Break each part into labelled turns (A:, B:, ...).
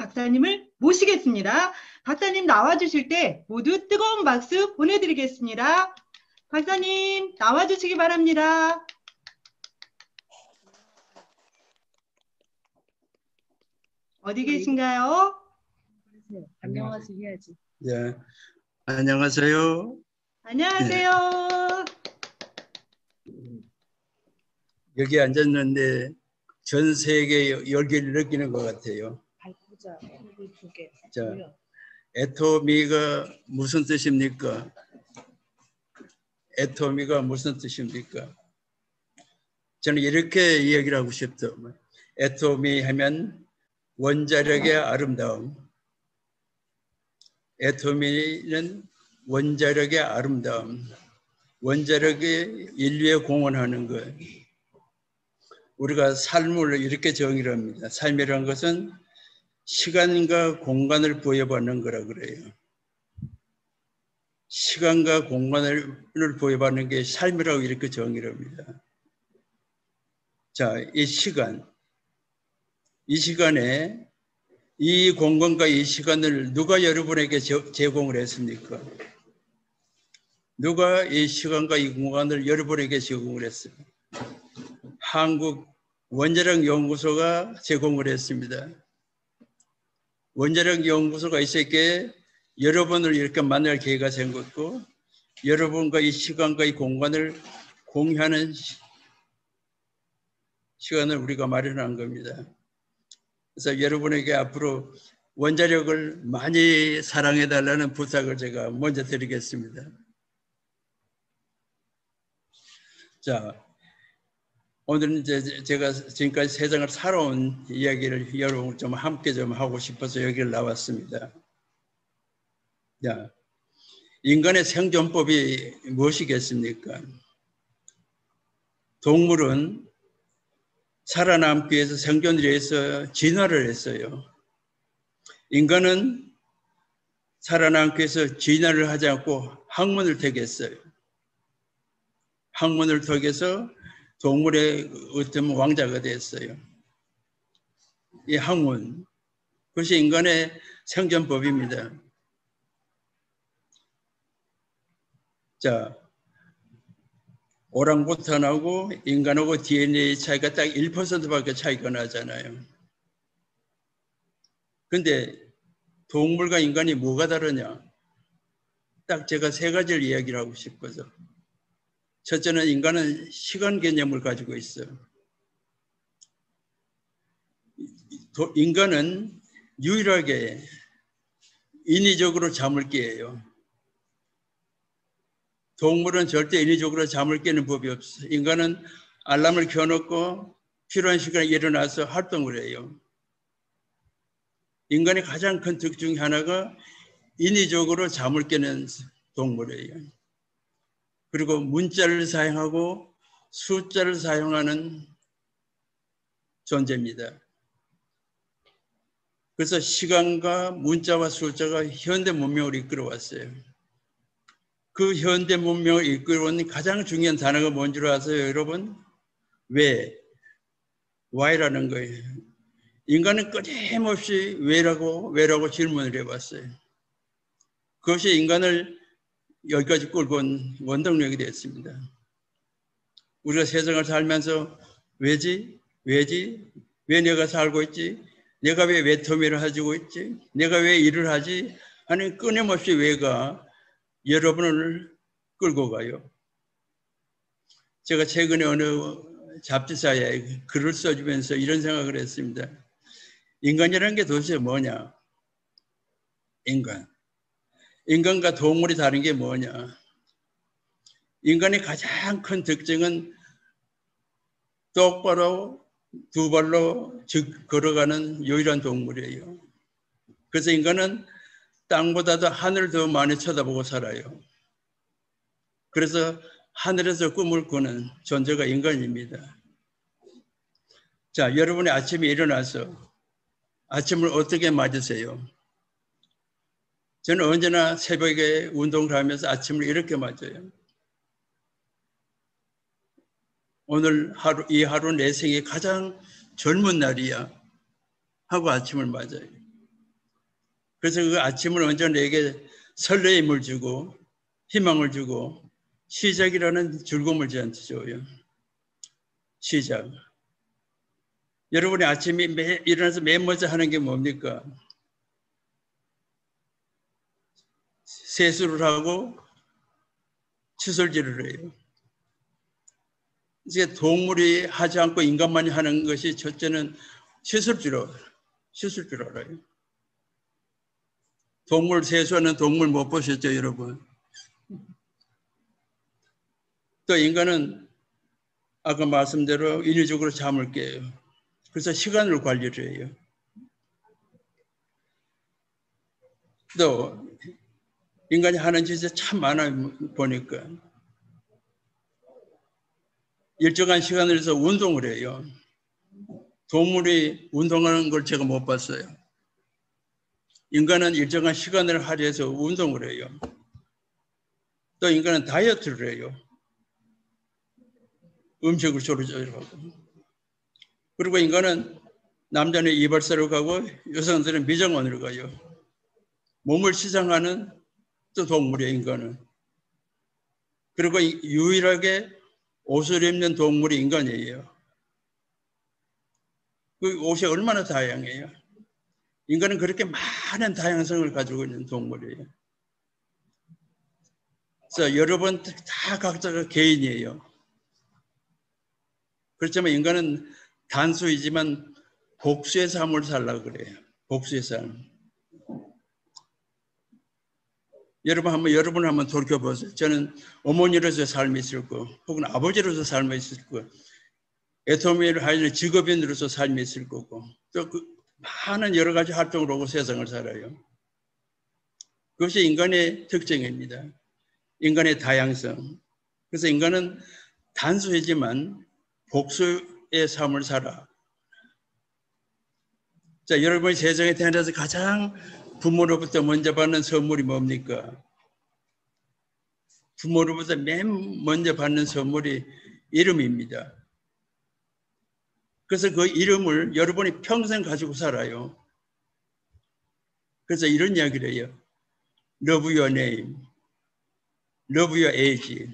A: 박사님을 모시겠습니다. 박사님 나와주실 때 모두 뜨거운 박수 보내드리겠습니다. 박사님 나와주시기 바랍니다. 어디 계신가요?
B: 안녕하세요.
C: 예, 안녕하세요.
A: 안녕하세요.
C: 여기 앉았는데 전 세계 열기를 느끼는 것 같아요. 자, 애토미가 무슨 뜻입니까? 애토미가 무슨 뜻입니까? 저는 이렇게 이야기를 하고 싶죠. 애토미 하면 원자력의 아름다움. 애토미는 원자력의 아름다움. 원자력이 인류에 공헌하는 것. 우리가 삶을 이렇게 정의를 합니다. 삶이라는 것은 시간과 공간을 부여받는 거라 그래요. 시간과 공간을 부여받는 게 삶이라고 이렇게 정의를 합니다. 자, 이 시간에 이 공간과 이 시간을 누가 여러분에게 제공을 했습니까? 누가 이 시간과 이 공간을 여러분에게 제공을 했어요? 한국 원자력 연구소가 제공을 했습니다. 원자력 연구소가 있었기에 여러분을 이렇게 만날 기회가 생겼고 여러분과 이 시간과 이 공간을 공유하는 시간을 우리가 마련한 겁니다. 그래서 여러분에게 앞으로 원자력을 많이 사랑해달라는 부탁을 제가 먼저 드리겠습니다. 자, 오늘은 이제 제가 지금까지 세상을 살아온 이야기를 여러분 좀 함께 좀 하고 싶어서 여기를 나왔습니다. 자, 인간의 생존법이 무엇이겠습니까? 동물은 살아남기 위해서 생존을 위해서 진화를 했어요. 인간은 살아남기 위해서 진화를 하지 않고 학문을 택했어요. 학문을 통해서 동물의 어떤 왕자가 됐어요. 이 학문, 그것이 인간의 생존법입니다. 자, 오랑우탄하고 인간하고 DNA 차이가 딱 1%밖에 차이가 나잖아요. 근데 동물과 인간이 뭐가 다르냐? 딱 제가 세 가지를 이야기를 하고 싶어서. 첫째는 인간은 시간 개념을 가지고 있어요. 인간은 유일하게 인위적으로 잠을 깨요. 동물은 절대 인위적으로 잠을 깨는 법이 없어요. 인간은 알람을 켜놓고 필요한 시간에 일어나서 활동을 해요. 인간의 가장 큰 특징 중에 하나가 인위적으로 잠을 깨는 동물이에요. 그리고 문자를 사용하고 숫자를 사용하는 존재입니다. 그래서 시간과 문자와 숫자가 현대 문명을 이끌어왔어요. 그 현대 문명을 이끌어온 가장 중요한 단어가 뭔지 아세요, 여러분? 왜? Why라는 거예요. 인간은 끊임없이 왜라고 질문을 해봤어요. 그것이 인간을 여기까지 끌고 온 원동력이 됐습니다. 우리가 세상을 살면서 왜지? 왜 내가 살고 있지? 내가 왜 외톨이를 가지고 있지? 내가 왜 일을 하지? 하는 끊임없이 왜가 여러분을 끌고 가요. 제가 최근에 어느 잡지사에 글을 써주면서 이런 생각을 했습니다. 인간이라는 게 도대체 뭐냐? 인간과 동물이 다른 게 뭐냐? 인간의 가장 큰 특징은 똑바로 두 발로 걸어가는 유일한 동물이에요. 그래서 인간은 땅보다도 하늘을 더 많이 쳐다보고 살아요. 그래서 하늘에서 꿈을 꾸는 존재가 인간입니다. 자, 여러분이 아침에 일어나서 아침을 어떻게 맞으세요? 저는 언제나 새벽에 운동을 하면서 아침을 이렇게 맞아요. 오늘 이 하루 내 생에 가장 젊은 날이야 하고 아침을 맞아요. 그래서 그 아침을 언제나 내게 설레임을 주고 희망을 주고 시작이라는 즐거움을 저한테 줘요. 시작. 여러분이 아침에 일어나서 맨 먼저 하는 게 뭡니까? 세수를 하고 칫솔질을 해요. 이제 동물이 하지 않고 인간만이 하는 것이 첫째는 씻을 줄 알아요. 동물 세수하는 동물 못 보셨죠, 여러분? 또 인간은 아까 말씀대로 인위적으로 잠을 깨요. 그래서 시간을 관리를 해요. 또 인간이 하는 짓이 참 많아요. 보니까 일정한 시간을 해서 운동을 해요. 동물이 운동하는 걸 제가 못 봤어요. 인간은 일정한 시간을 할애해서 운동을 해요. 또 인간은 다이어트를 해요. 음식을 조절하고. 그리고 인간은 남자는 이발사로 가고 여성들은 미장원으로 가요. 몸을 시장하는 또 동물이에요, 인간은. 그리고 유일하게 옷을 입는 동물이 인간이에요. 그 옷이 얼마나 다양해요. 인간은 그렇게 많은 다양성을 가지고 있는 동물이에요. 그래서 여러분 다 각자가 개인이에요. 그렇지만 인간은 단수이지만 복수의 삶을 살려고 그래요. 복수의 삶. 여러분 한번 돌이켜보세요. 저는 어머니로서 삶이 있을 거, 혹은 아버지로서 삶이 있을 거, 애터미를 하는 직업인으로서 삶이 있을 거고, 또 그 많은 여러 가지 활동을 하고 세상을 살아요. 그것이 인간의 특징입니다. 인간의 다양성. 그래서 인간은 단수이지만 복수의 삶을 살아. 자, 여러분이 세상에 태어나서 가장 부모로부터 먼저 받는 선물이 뭡니까? 부모로부터 맨 먼저 받는 선물이 이름입니다. 그래서 그 이름을 여러분이 평생 가지고 살아요. 그래서 이런 이야기를 해요. Love your name. Love your age.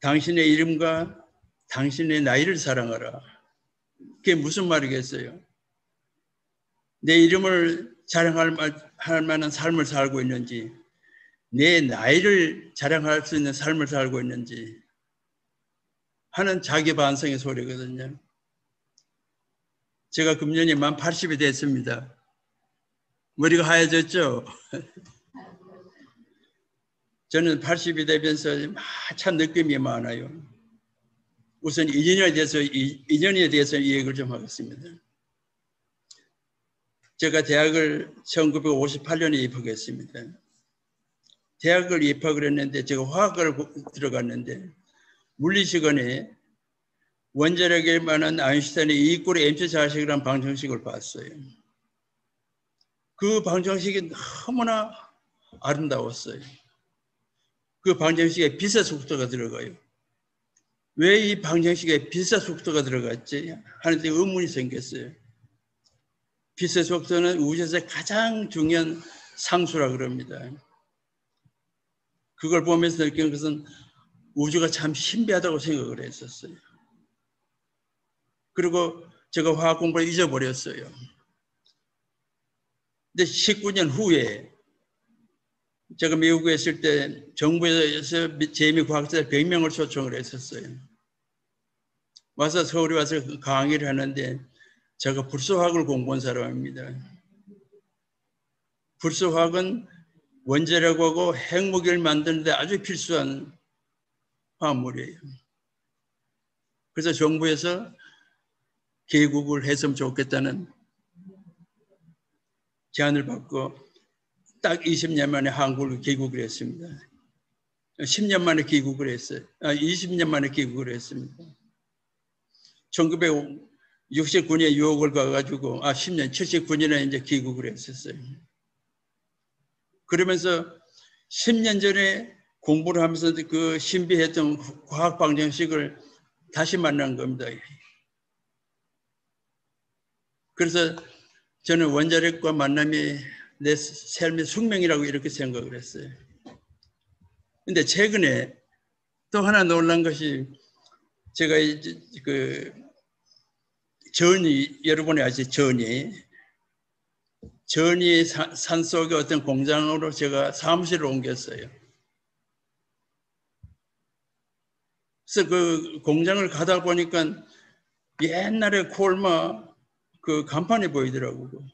C: 당신의 이름과 당신의 나이를 사랑하라. 그게 무슨 말이겠어요? 내 이름을 자랑할 만한 삶을 살고 있는지, 내 나이를 자랑할 수 있는 삶을 살고 있는지 하는 자기 반성의 소리거든요. 제가 금년에 만 80이 됐습니다. 머리가 하얘졌죠? 저는 80이 되면서 참 느낌이 많아요. 우선 2년에 대해서 이 얘기를 좀 하겠습니다. 제가 대학을 1958년에 입학했습니다. 대학을 입학을 했는데 제가 화학을 들어갔는데 물리 시간에 원자력에 관한 아인슈타인의 E꼴의 mc 자식이라는 방정식을 봤어요. 그 방정식이 너무나 아름다웠어요. 그 방정식에 빛의 속도가 들어가요. 왜 이 방정식에 빛의 속도가 들어갔지? 하는데 의문이 생겼어요. 빛의 속도는 우주에서 가장 중요한 상수라 그럽니다. 그걸 보면서 느낀 것은 우주가 참 신비하다고 생각을 했었어요. 그리고 제가 화학 공부를 잊어버렸어요. 근데 19년 후에 제가 미국에 있을 때 정부에서 재미 과학자 100명을 초청을 했었어요. 와서 서울에 와서 강의를 하는데 제가 불소화학을 공부한 사람입니다. 불소화학은 원자력하고 핵무기를 만드는 데 아주 필수한 화합물이에요. 그래서 정부에서 개국을 했으면 좋겠다는 제안을 받고 딱 20년 만에 한국을 개국을 했습니다. 10년 만에 개국을 했어요. 20년 만에 개국을 했습니다. 1969년에 유학을 가가지고 79년에 이제 귀국을 했었어요. 그러면서 10년 전에 공부를 하면서 그 신비했던 과학 방정식을 다시 만난 겁니다. 그래서 저는 원자력과 만남이 내 삶의 숙명이라고 이렇게 생각을 했어요. 근데 최근에 또 하나 놀란 것이 제가 이제 그 전이 여러분이 아시죠? 전이 산속의 어떤 공장으로 제가 사무실을 옮겼어요. 그래서 그 공장을 가다 보니까 옛날에 콜마 그 간판이 보이더라고요.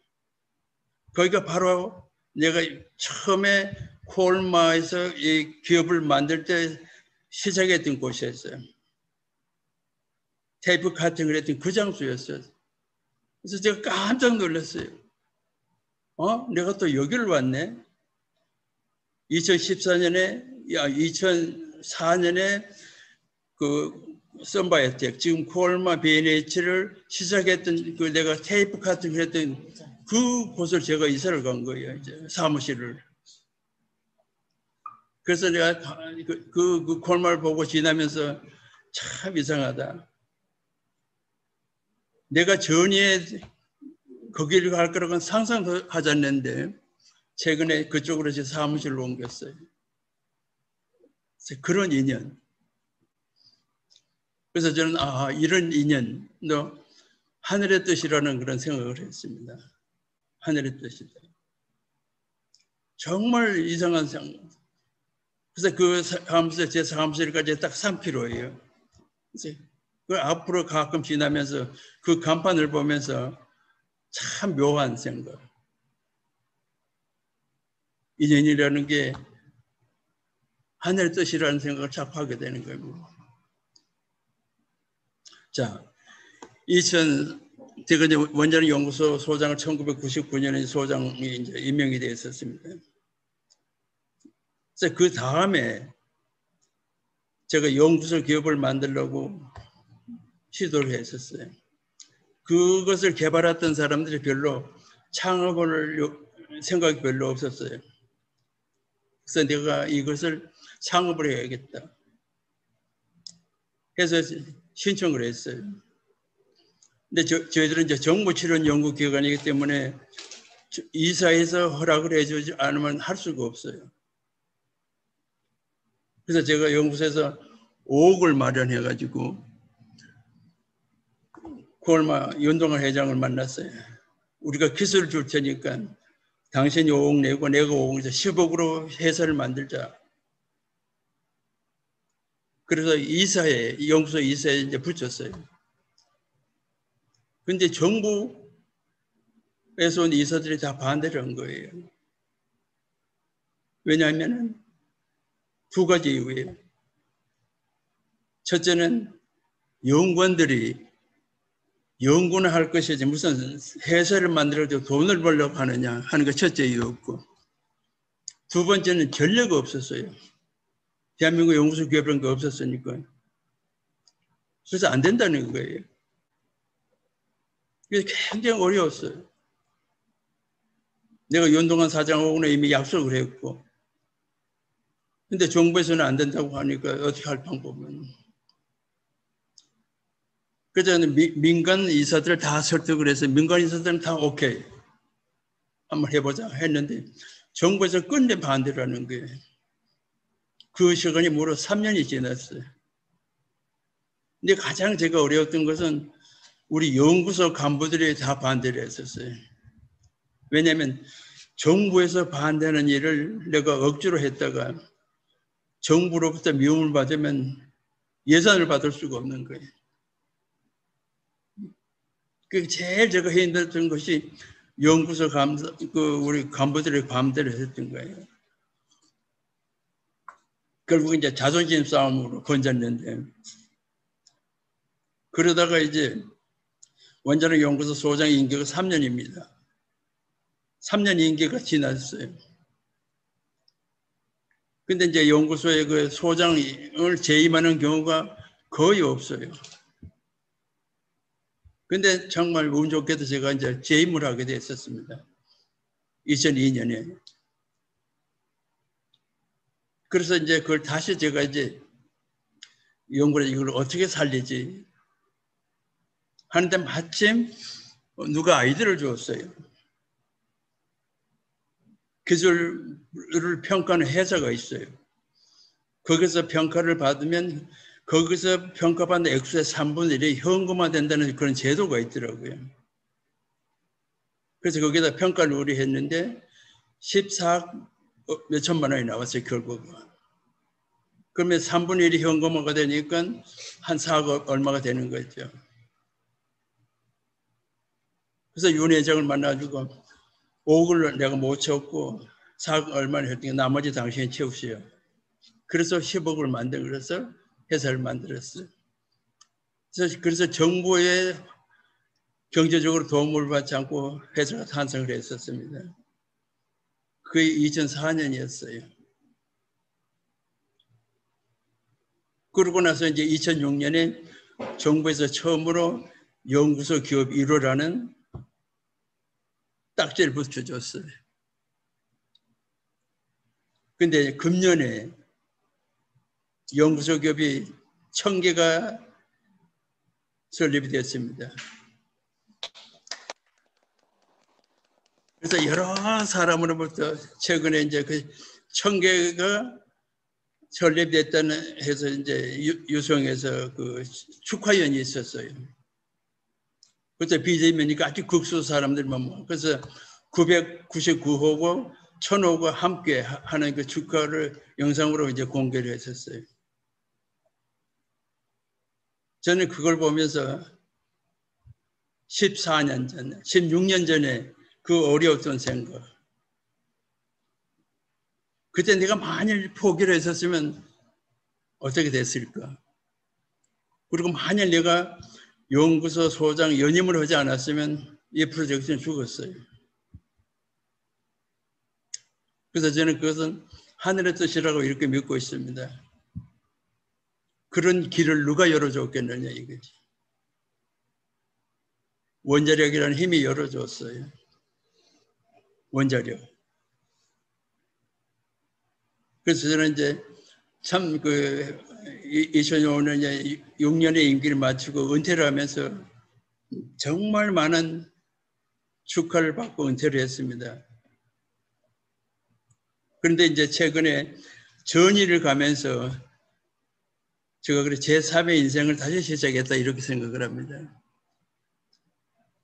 C: 거기가 바로 내가 처음에 콜마에서 이 기업을 만들 때 시작했던 곳이었어요. 테이프 카팅을 했던 그 장소였어요. 그래서 제가 깜짝 놀랐어요. 내가 또 여기를 왔네. 2004년에 그 썸바이오텍, 지금 콜마 BNH를 시작했던 그 내가 테이프 카팅을 했던 그 곳을 제가 이사를 간 거예요. 이제 사무실을. 그래서 내가 그 콜마를 보고 지나면서 참 이상하다. 내가 전에 거기를 갈 거라고는 상상도 하지 않는데 최근에 그쪽으로 제 사무실로 옮겼어요. 그런 인연. 그래서 저는 이런 인연도 하늘의 뜻이라는 그런 생각을 했습니다. 하늘의 뜻이다. 정말 이상한 생각. 그래서 그 사무실, 제 사무실까지 딱 3km예요. 그래서 그 앞으로 가끔 지나면서 그 간판을 보면서 참 묘한 생각. 인연이라는 게 하늘의 뜻이라는 생각을 자꾸 하게 되는 거예요. 자, 제가 이제 원자력 연구소 소장을 1999년에 소장이 이제 임명이 되어 있었습니다. 그래서 그 다음에 제가 연구소 기업을 만들려고 시도를 했었어요. 그것을 개발했던 사람들이 별로 창업을 생각이 별로 없었어요. 그래서 내가 이것을 창업을 해야겠다. 해서 신청을 했어요. 근데 저희들은 이제 정부 출연 연구기관이기 때문에 이사에서 허락을 해주지 않으면 할 수가 없어요. 그래서 제가 연구소에서 5억을 마련해가지고 콜마 윤동환 회장을 만났어요. 우리가 기술을 줄 테니까 당신이 5억 내고 내가 5억 내서 10억으로 회사를 만들자. 그래서 연구소 이사에 이제 붙였어요. 근데 정부에서 온 이사들이 다 반대를 한 거예요. 왜냐하면 두 가지 이유예요. 첫째는 연구원들이 연구는 할 것이지 무슨 회사를 만들어도 돈을 벌려고 하느냐 하는 게 첫째 이유였고, 두 번째는 전례가 없었어요. 대한민국 연구소 기업이라는 게 없었으니까. 그래서 안 된다는 거예요. 그래서 굉장히 어려웠어요. 내가 윤동환 사장하고는 이미 약속을 했고, 근데 정부에서는 안 된다고 하니까 어떻게 할 방법은. 그래서 저는 민간 이사들을 다 설득을 해서 민간 이사들은 다 오케이. 한번 해보자 했는데 정부에서 끝내 반대를 하는 거예요. 그 시간이 무려 3년이 지났어요. 근데 가장 제가 어려웠던 것은 우리 연구소 간부들이 다 반대를 했었어요. 왜냐하면 정부에서 반대하는 일을 내가 억지로 했다가 정부로부터 미움을 받으면 예산을 받을 수가 없는 거예요. 그 제일 제가 힘들었던 것이 연구소 우리 간부들의 반대를 했던 거예요. 결국 이제 자존심 싸움으로 건졌는데, 그러다가 이제 원자력 연구소 소장 임기가 3년입니다. 3년 임기가 지났어요. 근데 이제 연구소에 그 소장을 재임하는 경우가 거의 없어요. 근데 정말 운 좋게도 제가 이제 재임을 하게 됐었습니다. 2002년에. 그래서 이제 그걸 다시 제가 이제 연구를 이걸 어떻게 살리지 하는데 마침 누가 아이디어를 줬어요. 기술을 평가하는 회사가 있어요. 거기서 평가를 받으면 거기서 평가받는 액수의 3분의 1이 현금화된다는 그런 제도가 있더라고요. 그래서 거기다 평가를 우리 했는데 14억 몇천만 원이 나왔어요, 결국은. 그러면 3분의 1이 현금화가 되니까 한 4억 얼마가 되는 거죠. 그래서 윤 회장을 만나가지고 5억을 내가 못 채웠고 4억 얼마를 했더니 나머지 당신이 채우세요. 그래서 10억을 만들고 그래서 회사를 만들었어요. 그래서 정부의 경제적으로 도움을 받지 않고 회사가 탄생을 했었습니다. 그게 2004년이었어요. 그러고 나서 이제 2006년에 정부에서 처음으로 연구소 기업 1호라는 딱지를 붙여줬어요. 근데 금년에 연구소 기업이 1000개가 설립이 됐습니다. 그래서 여러 사람으로부터 최근에 이제 그 1000개가 설립됐다는 해서 이제 유성에서 그 축하연이 있었어요. 그래서 비대면이니까 아주 극소수 사람들만 모여. 그래서 999호고 1000호가 함께 하는 그 축하를 영상으로 이제 공개를 했었어요. 저는 그걸 보면서 14년 전에, 16년 전에 그 어려웠던 생각. 그때 내가 만일 포기를 했었으면 어떻게 됐을까? 그리고 만일 내가 연구소 소장 연임을 하지 않았으면 이 프로젝트는 죽었어요. 그래서 저는 그것은 하늘의 뜻이라고 이렇게 믿고 있습니다. 그런 길을 누가 열어줬겠느냐 이거지. 원자력이라는 힘이 열어줬어요. 원자력. 그래서 저는 이제 참 2005년에 6년의 임기를 마치고 은퇴를 하면서 정말 많은 축하를 받고 은퇴를 했습니다. 그런데 이제 최근에 전의를 가면서 제가 그래 제3의 인생을 다시 시작했다 이렇게 생각을 합니다.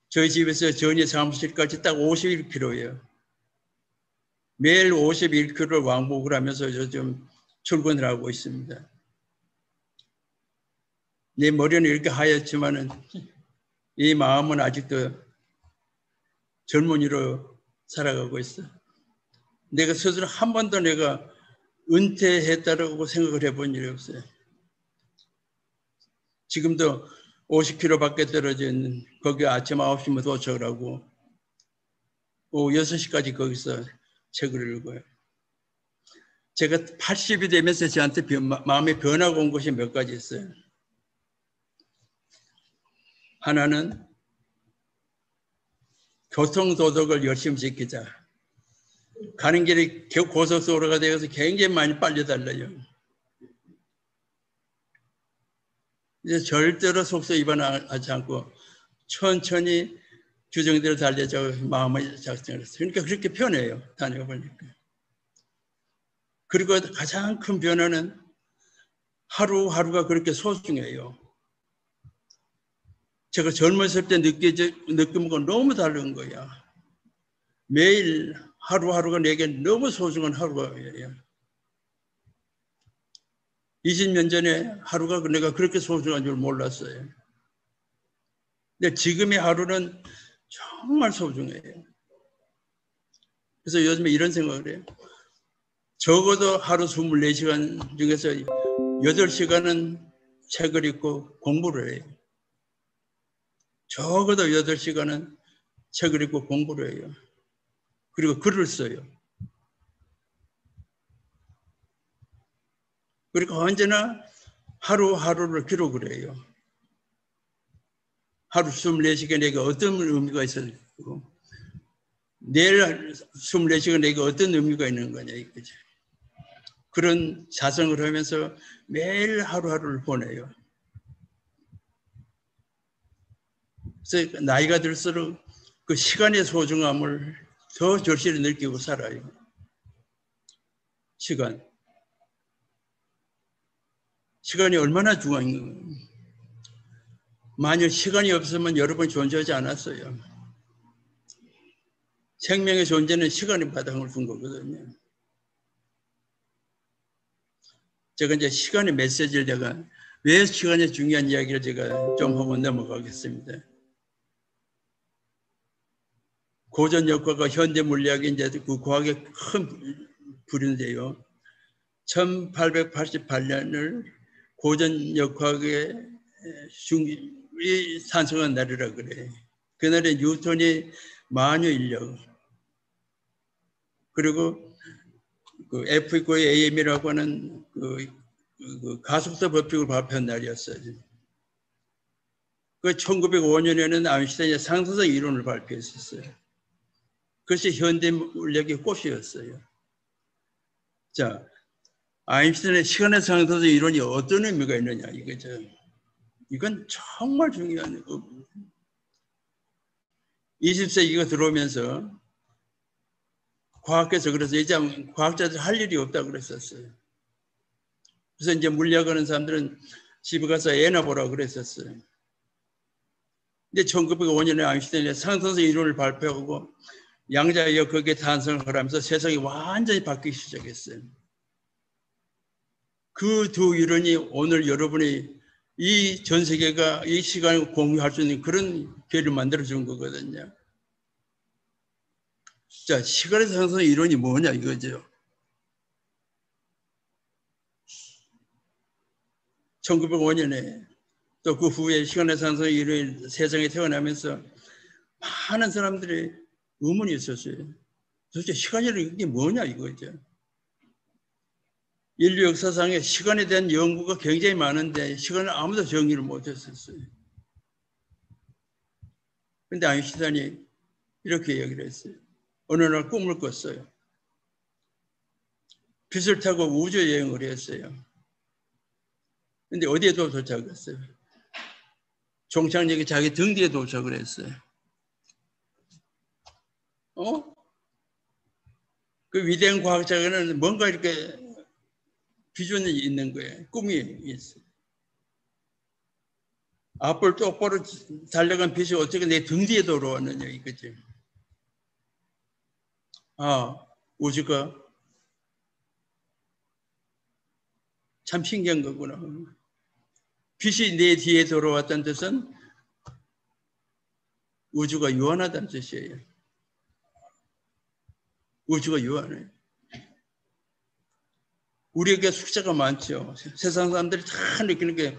C: 저희 집에서 전의 사무실까지 딱 51km예요. 매일 51km를 왕복을 하면서 저 좀 출근을 하고 있습니다. 내 머리는 이렇게 하얗지만은 이 마음은 아직도 젊은이로 살아가고 있어. 내가 스스로 한 번도 내가 은퇴했다라고 생각을 해본 일이 없어요. 지금도 50km 밖에 떨어진 거기 아침 9시면 도착을 하고 오후 6시까지 거기서 책을 읽어요. 제가 80이 되면서 저한테 마음의 변화가 온 것이 몇 가지 있어요. 하나는 교통도덕을 열심히 지키자. 가는 길에 고속도로가 되어서 굉장히 많이 빨리 달려요. 이제 절대로 속도 위반하지 않고 천천히 규정대로 달려자고 마음을 작성을 했어요. 그러니까 그렇게 편해요. 다녀보니까. 그리고 가장 큰 변화는 하루하루가 그렇게 소중해요. 제가 젊었을 때 느낀 건 너무 다른 거야. 매일 하루하루가 내게 너무 소중한 하루예요. 20년 전에 하루가 내가 그렇게 소중한 줄 몰랐어요. 근데 지금의 하루는 정말 소중해요. 그래서 요즘에 이런 생각을 해요. 적어도 하루 24시간 중에서 8시간은 책을 읽고 공부를 해요. 적어도 8시간은 책을 읽고 공부를 해요. 그리고 글을 써요. 그리고 언제나 하루하루를 기록을 해요. 하루 24시간에게 어떤 의미가 있었고 내일 24시간에게 어떤 의미가 있는 거냐 이거죠. 그런 자성을 하면서 매일 하루하루를 보내요. 그래서 나이가 들수록 그 시간의 소중함을 더 절실히 느끼고 살아요. 시간이 얼마나 중요한 거예요. 만약 시간이 없으면 여러분이 존재하지 않았어요. 생명의 존재는 시간의 바탕을 둔 거거든요. 제가 이제 시간의 메시지를 왜 시간이 중요한 이야기를 제가 좀 하고 넘어가겠습니다. 고전 역학과 현대 물리학이 이제 그 과학의 큰 부류인데요. 1888년을 고전 역학의 탄생한 날이라 그래. 그날에 뉴턴이 만유 인력 그리고 그 F=A AM이라고 하는 그 가속도 법칙을 발표한 날이었어요. 그 1905년에는 아인슈타인이 상승성 이론을 발표했었어요. 그것이 현대 물리학의 꽃이었어요. 자, 아인슈타인의 시간의 상승성 이론이 어떤 의미가 있느냐 이거죠. 이건 정말 중요한 의미. 20세기가 들어오면서 과학계에서 그래서 이제 과학자들 할 일이 없다고 그랬었어요. 그래서 이제 물리학하는 사람들은 집에 가서 애나 보라고 그랬었어요. 근데 1905년에 아인슈타인이 상승성 이론을 발표하고 양자역 거기에 탄생을 하면서 세상이 완전히 바뀌기 시작했어요. 그 두 이론이 오늘 여러분이 이 전 세계가 이 시간을 공유할 수 있는 그런 기회를 만들어준 거거든요. 자, 시간의 상승 이론이 뭐냐 이거죠. 1905년에 또 그 후에 시간의 상승 이론이 세상에 태어나면서 많은 사람들이 의문이 있었어요. 도대체 시간이라는 게 뭐냐 이거죠. 인류 역사상에 시간에 대한 연구가 굉장히 많은데 시간을 아무도 정의를 못했었어요. 그런데 아인슈타인이 이렇게 얘기를 했어요. 어느 날 꿈을 꿨어요. 빛을 타고 우주 여행을 했어요. 근데 어디에 도착했어요? 종착역에 자기 등 뒤에 도착을 했어요. 그 위대한 과학자는 뭔가 이렇게 비전이 있는 거예요. 꿈이 있어요. 앞을 똑바로 달려간 빛이 어떻게 내 등 뒤에 돌아왔느냐 이거지. 아, 우주가 참 신기한 거구나. 빛이 내 뒤에 돌아왔다는 뜻은 우주가 유한하다는 뜻이에요. 우주가 유한해. 우리에게 숫자가 많죠. 세상 사람들이 다 느끼는 게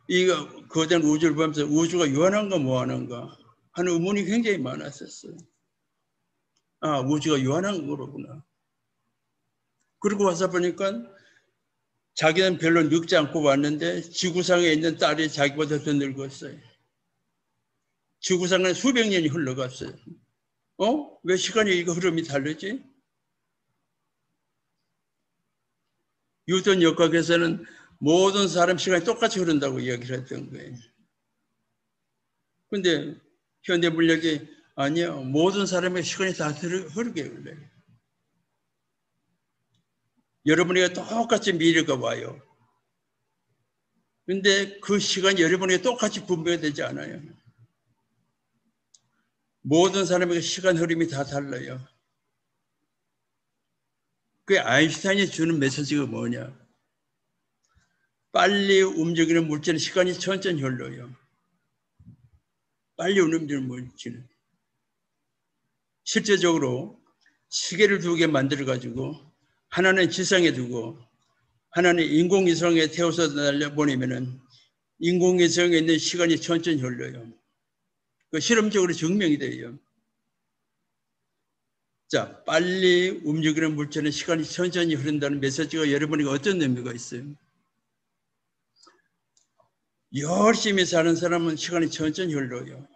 C: 이 거대한 우주를 보면서 우주가 유한한가 뭐하는가 하는 의문이 굉장히 많았었어요. 아, 우주가 유한한 거로구나. 그리고 와서 보니까 자기는 별로 늙지 않고 왔는데 지구상에 있는 딸이 자기보다 더 늙었어요. 지구상에 수백 년이 흘러갔어요. 왜 시간이 이거 흐름이 다르지? 뉴턴 역학에서는 모든 사람 시간이 똑같이 흐른다고 이야기를 했던 거예요. 근데 현대 물리학이 아니요. 모든 사람의 시간이 다 흐르게 흘러요. 여러분에게 똑같이 미래가 와요. 근데 그 시간이 여러분에게 똑같이 분배가 되지 않아요. 모든 사람에게 시간 흐름이 다 달라요. 그 아인슈타인이 주는 메시지가 뭐냐? 빨리 움직이는 물질은 시간이 천천히 흘러요. 빨리 움직이는 물질은. 실제적으로 시계를 2개 만들어가지고 하나는 지상에 두고 하나는 인공위성에 태워서 날려보내면은 인공위성에 있는 시간이 천천히 흘러요. 그 실험적으로 증명이 돼요. 자, 빨리 움직이는 물체는 시간이 천천히 흐른다는 메시지가 여러분에게 어떤 의미가 있어요? 열심히 사는 사람은 시간이 천천히 흘러요.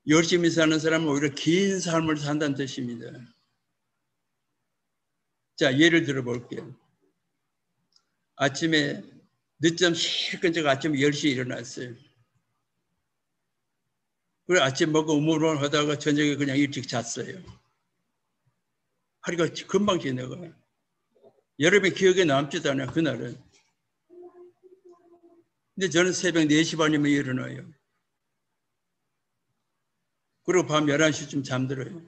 C: 열심히 사는 사람은 오히려 긴 삶을 산다는 뜻입니다. 자, 예를 들어 볼게요. 아침에 늦잠 실컷 자고 아침 10시에 일어났어요. 그리고 아침 먹고 우물우물 하다가 저녁에 그냥 일찍 잤어요. 하루가 금방 지나가요. 여러분의 기억에 남지도 않아요, 그날은. 근데 저는 새벽 4시 반이면 일어나요. 그리고 밤 11시쯤 잠들어요.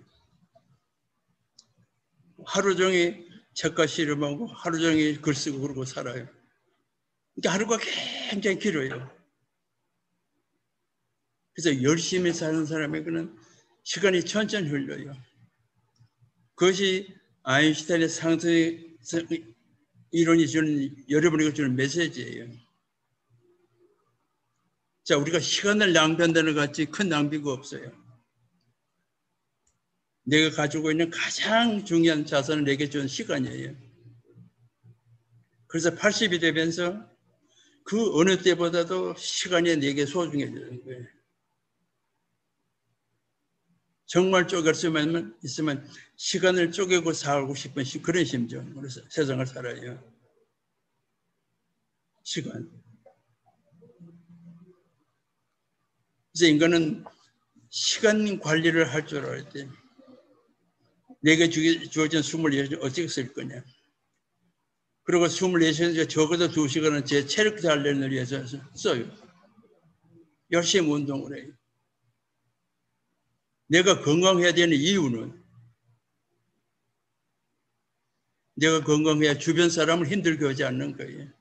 C: 하루 종일 책과 씨름하고 하루 종일 글 쓰고 그러고 살아요. 그러니까 하루가 굉장히 길어요. 그래서 열심히 사는 사람에게는 시간이 천천히 흘러요. 그것이 아인슈타인의 상승 이론이 주는, 여러분에게 주는 메시지예요. 자, 우리가 시간을 낭비한다는 것 같이 큰 낭비가 없어요. 내가 가지고 있는 가장 중요한 자산은 내게 준 시간이에요. 그래서 80이 되면서 그 어느 때보다도 시간이 내게 소중해지는 거예요. 정말 쪼갤 수만 있으면 시간을 쪼개고 살고 싶은 그런 심정으로 세상을 살아요. 시간. 그래서 인간은 시간 관리를 할 줄 알아야 돼. 내게 주어진 24시간 어떻게 쓸 거냐. 그리고 24시간 적어도 2시간은 제 체력 단련을 위해서 써요. 열심히 운동을 해요. 내가 건강해야 되는 이유는 내가 건강해야 주변 사람을 힘들게 하지 않는 거예요.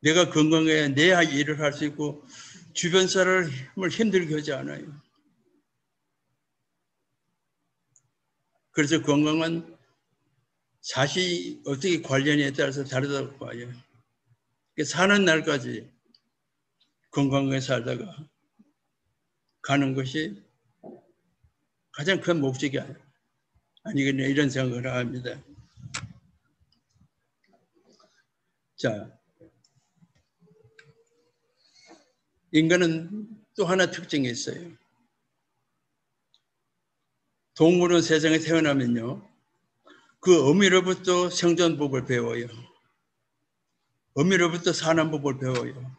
C: 내가 건강해야 내 일을 할 수 있고 주변 사람을 힘들게 하지 않아요. 그래서 건강은 자신이 어떻게 관련에 따라서 다르다고 봐요. 사는 날까지 건강하게 살다가 가는 것이 가장 큰 목적이 아니겠냐 이런 생각을 합니다. 자, 인간은 또 하나 특징이 있어요. 동물은 세상에 태어나면요, 그 어미로부터 생존법을 배워요. 어미로부터 사는 법을 배워요.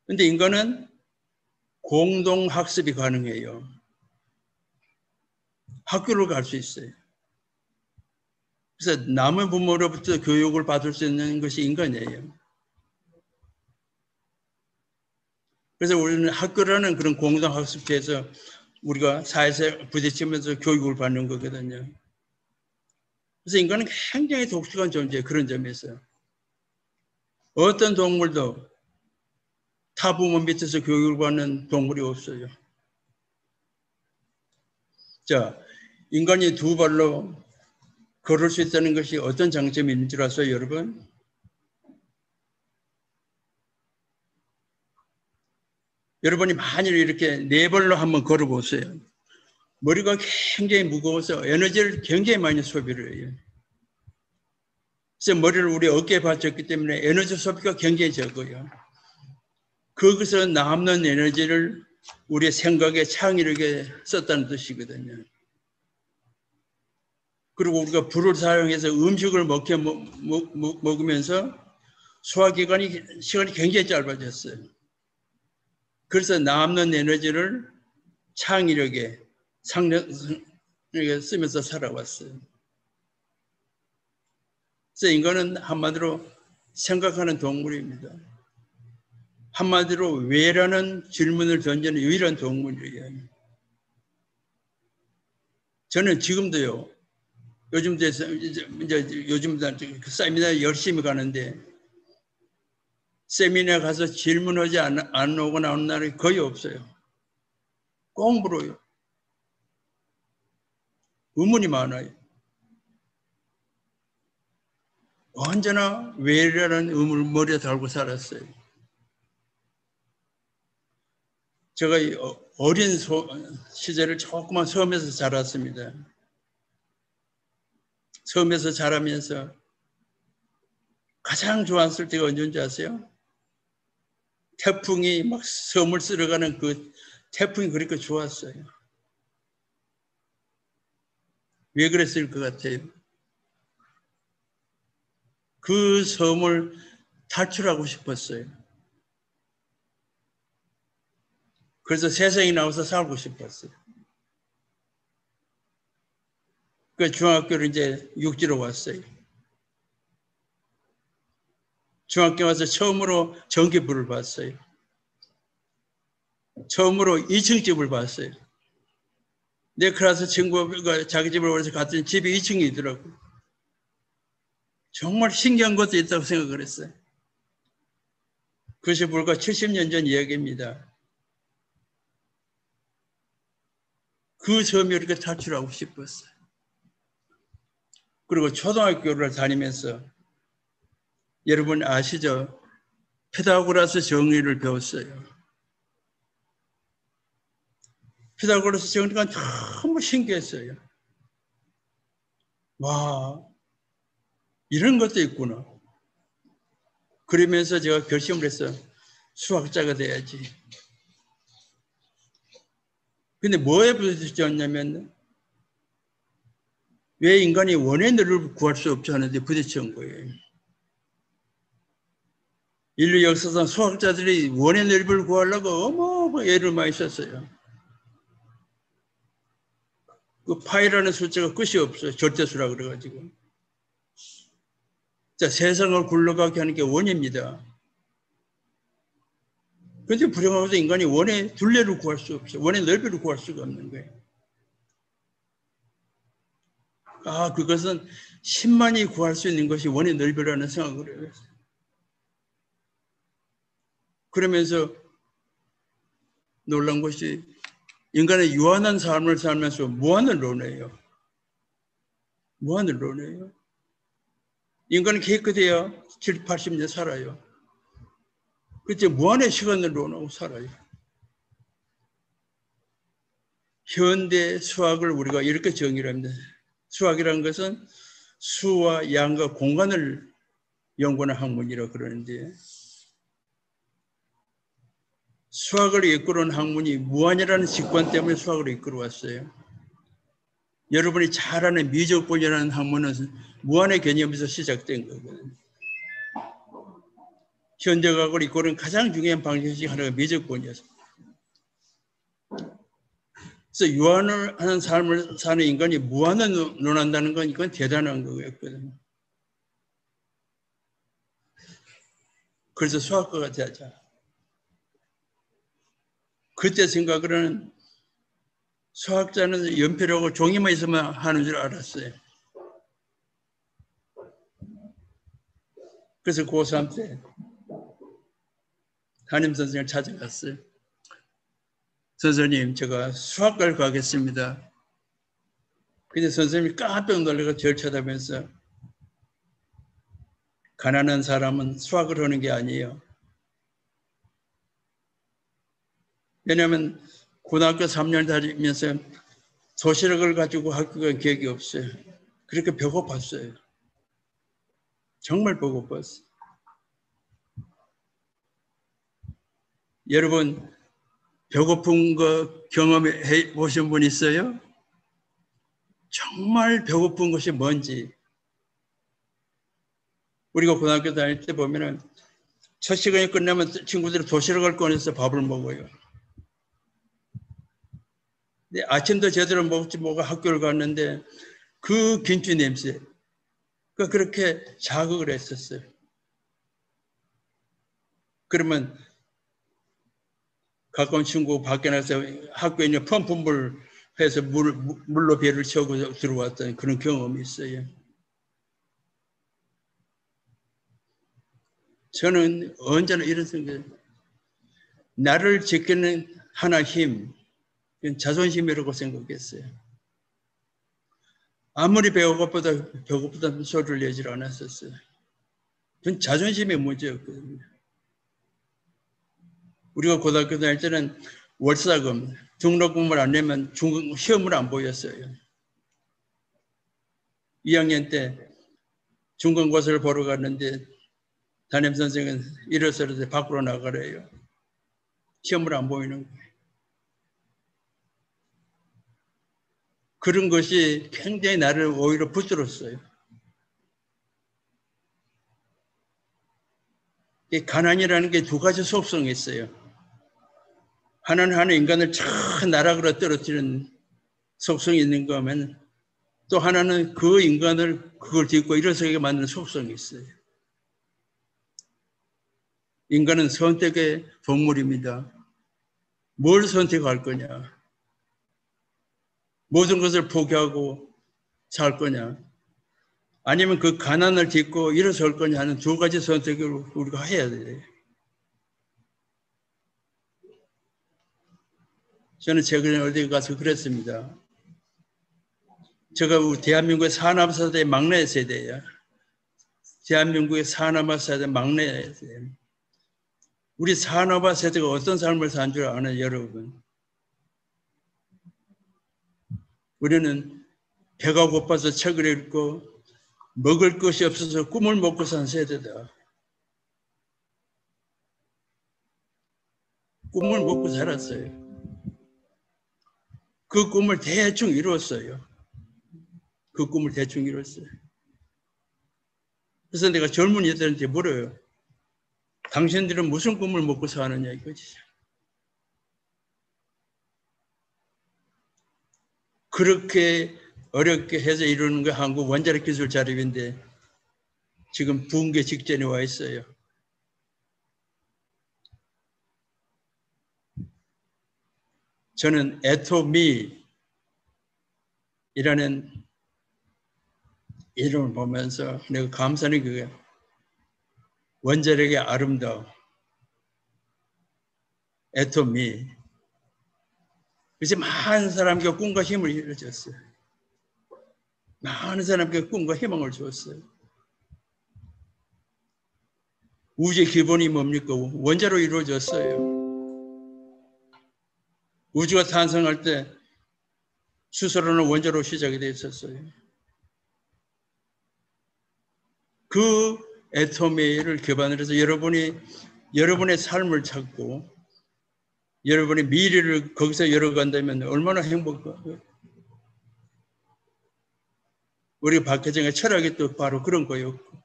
C: 근데 인간은 공동학습이 가능해요. 학교를 갈 수 있어요. 그래서 남의 부모로부터 교육을 받을 수 있는 것이 인간이에요. 그래서 우리는 학교라는 그런 공동학습지에서 우리가 사회에서 부딪히면서 교육을 받는 거거든요. 그래서 인간은 굉장히 독특한 존재예요. 그런 점에서. 어떤 동물도 타부모 밑에서 교육을 받는 동물이 없어요. 자, 인간이 두 발로 걸을 수 있다는 것이 어떤 장점이 있는 줄 아세요, 여러분? 여러분이 만일 이렇게 네 발로 한번 걸어보세요. 머리가 굉장히 무거워서 에너지를 굉장히 많이 소비를 해요. 그래서 머리를 우리 어깨에 받쳤기 때문에 에너지 소비가 굉장히 적어요. 거기서 남는 에너지를 우리의 생각에 창의력에 썼다는 뜻이거든요. 그리고 우리가 불을 사용해서 음식을 먹으면서 소화기관이 시간이 굉장히 짧아졌어요. 그래서 남는 에너지를 창의력에 상력에 쓰면서 살아왔어요. 그래서 인간은 한마디로 생각하는 동물입니다. 한마디로 왜라는 질문을 던지는 유일한 동물이에요. 저는 지금도요. 요즘도 요즘 세미나 열심히 가는데 세미나 가서 질문하지 안 오고 나오는 날이 거의 없어요. 꼭 물어요. 의문이 많아요. 언제나 왜라는 의문을 머리에 달고 살았어요. 제가 어린 시절을 조그만 섬에서 자랐습니다. 섬에서 자라면서 가장 좋았을 때가 언제인지 아세요? 태풍이 막 섬을 쓸어가는 그 태풍이 그렇게 좋았어요. 왜 그랬을 것 같아요? 그 섬을 탈출하고 싶었어요. 그래서 세상에 나와서 살고 싶었어요. 그 중학교를 이제 육지로 왔어요. 중학교 와서 처음으로 전기불을 봤어요. 처음으로 2층 집을 봤어요. 내 클래스 친구가 자기 집을 와서 갔더니 집이 2층이더라고요. 정말 신기한 것도 있다고 생각을 했어요. 그것이 불과 70년 전 이야기입니다. 그 섬을 이렇게 탈출하고 싶었어요. 그리고 초등학교를 다니면서 여러분 아시죠? 피타고라스 정리를 배웠어요. 피타고라스 정리가 너무 신기했어요. 와, 이런 것도 있구나. 그러면서 제가 결심을 했어요. 수학자가 돼야지. 근데 뭐에 부딪혔냐면 왜 인간이 원의 넓이를 구할 수 없지 하는데 부딪힌 거예요. 인류 역사상 수학자들이 원의 넓이를 구하려고 어마어마한 애를 많이 썼어요. 그 파이라는 숫자가 끝이 없어요. 절대수라 그래가지고. 자, 세상을 굴러가게 하는 게 원입니다. 그런데 불행하게도 인간이 원의 둘레를 구할 수 없어요. 원의 넓이를 구할 수가 없는 거예요. 아, 그것은 10만이 구할 수 있는 것이 원의 넓이라는 생각을 해요. 그러면서 놀란 것이 인간의 유한한 삶을 살면서 무한을 논해요. 무한을 논해요. 인간은 깨끗해야 70, 80년 살아요. 그때 무한의 시간을 논하고 살아요. 현대 수학을 우리가 이렇게 정의를 합니다. 수학이라는 것은 수와 양과 공간을 연구하는 학문이라고 그러는데 수학을 이끌어온 학문이 무한이라는 직관 때문에 수학을 이끌어왔어요. 여러분이 잘 아는 미적분이라는 학문은 무한의 개념에서 시작된 거거든요. 현대과학을 이끌어온 가장 중요한 방식 중 하나가 미적분이었어요. 그래서 유한을 하는 삶을 사는 인간이 무한을 논한다는 건 이건 대단한 거였거든요. 그래서 수학과가 되자. 그때 생각으로는 수학자는 연필하고 종이만 있으면 하는 줄 알았어요. 그래서 고3 때 담임 선생님을 찾아갔어요. 선생님, 제가 수학과를 가겠습니다. 근데 선생님이 깜짝 놀라서 저를 쳐다보면서 가난한 사람은 수학을 하는 게 아니에요. 왜냐하면 고등학교 3년 다니면서 도시락을 가지고 학교 간 기억이 없어요. 그렇게 배고팠어요. 정말 배고팠어요. 여러분 배고픈 거 경험해 보신 분 있어요? 정말 배고픈 것이 뭔지. 우리가 고등학교 다닐 때 보면은 첫 시간이 끝나면 친구들이 도시락을 꺼내서 밥을 먹어요. 근데 아침도 제대로 먹지 뭐가 학교를 갔는데 그 김치 냄새, 그렇게 자극을 했었어요. 그러면 가까운 친구 밖에 나서 학교에 있는 펌프물 해서 물로 배를 채우고 들어왔던 그런 경험이 있어요. 저는 언제나 이런 생각이에요. 나를 지키는 하나 힘, 자존심이라고 생각했어요. 아무리 배고프다는 소리를 내질 않았었어요. 그건 자존심의 문제였거든요. 우리가 고등학교 다닐 때는 월사금, 등록금을 안 내면 시험을 안 보였어요. 2학년 때 중간고사를 보러 갔는데 담임선생은 일어서서 밖으로 나가래요. 시험을 안 보이는 거예요. 그런 것이 굉장히 나를 오히려 붙들었어요. 이 가난이라는 게 두 가지 속성이 있어요. 하나는 인간을 저 나락으로 떨어뜨리는 속성이 있는 거면 또 하나는 그 인간을 그걸 딛고 일어서게 만드는 속성이 있어요. 인간은 선택의 동물입니다. 뭘 선택할 거냐? 모든 것을 포기하고 살 거냐? 아니면 그 가난을 딛고 일어설 거냐 하는 두 가지 선택을 우리가 해야 돼요. 저는 최근에 어디 가서 그랬습니다. 제가 대한민국의 산업사대의 막내 세대예요. 대한민국의 산업화 세대 막내 세대. 우리 산업화 세대가 어떤 삶을 산 줄 아는 여러분? 우리는 배가 고파서 책을 읽고 먹을 것이 없어서 꿈을 먹고 산 세대다. 꿈을 먹고 살았어요. 그 꿈을 대충 이루었어요. 그 꿈을 대충 이뤘어요. 그래서 내가 젊은이들한테 물어요. 당신들은 무슨 꿈을 먹고 사느냐 이거지. 그렇게 어렵게 해서 이루는 게 한국 원자력 기술 자립인데 지금 붕괴 직전에 와 있어요. 저는 애토미라는 이름을 보면서 내가 감사는 그게 원자력의 아름다움, 애토미. 그래서 많은 사람에게 꿈과 힘을 일으켰어요. 많은 사람에게 꿈과 희망을 주었어요. 우주의 기본이 뭡니까? 원자로 이루어졌어요. 우주가 탄생할 때 수소라는 원자로 시작이 되어 있었어요. 그 애토미를 기반으로 해서 여러분의 삶을 찾고 여러분의 미래를 거기서 열어간다면 얼마나 행복할까요? 우리 박혜정의 철학이 또 바로 그런 거였고.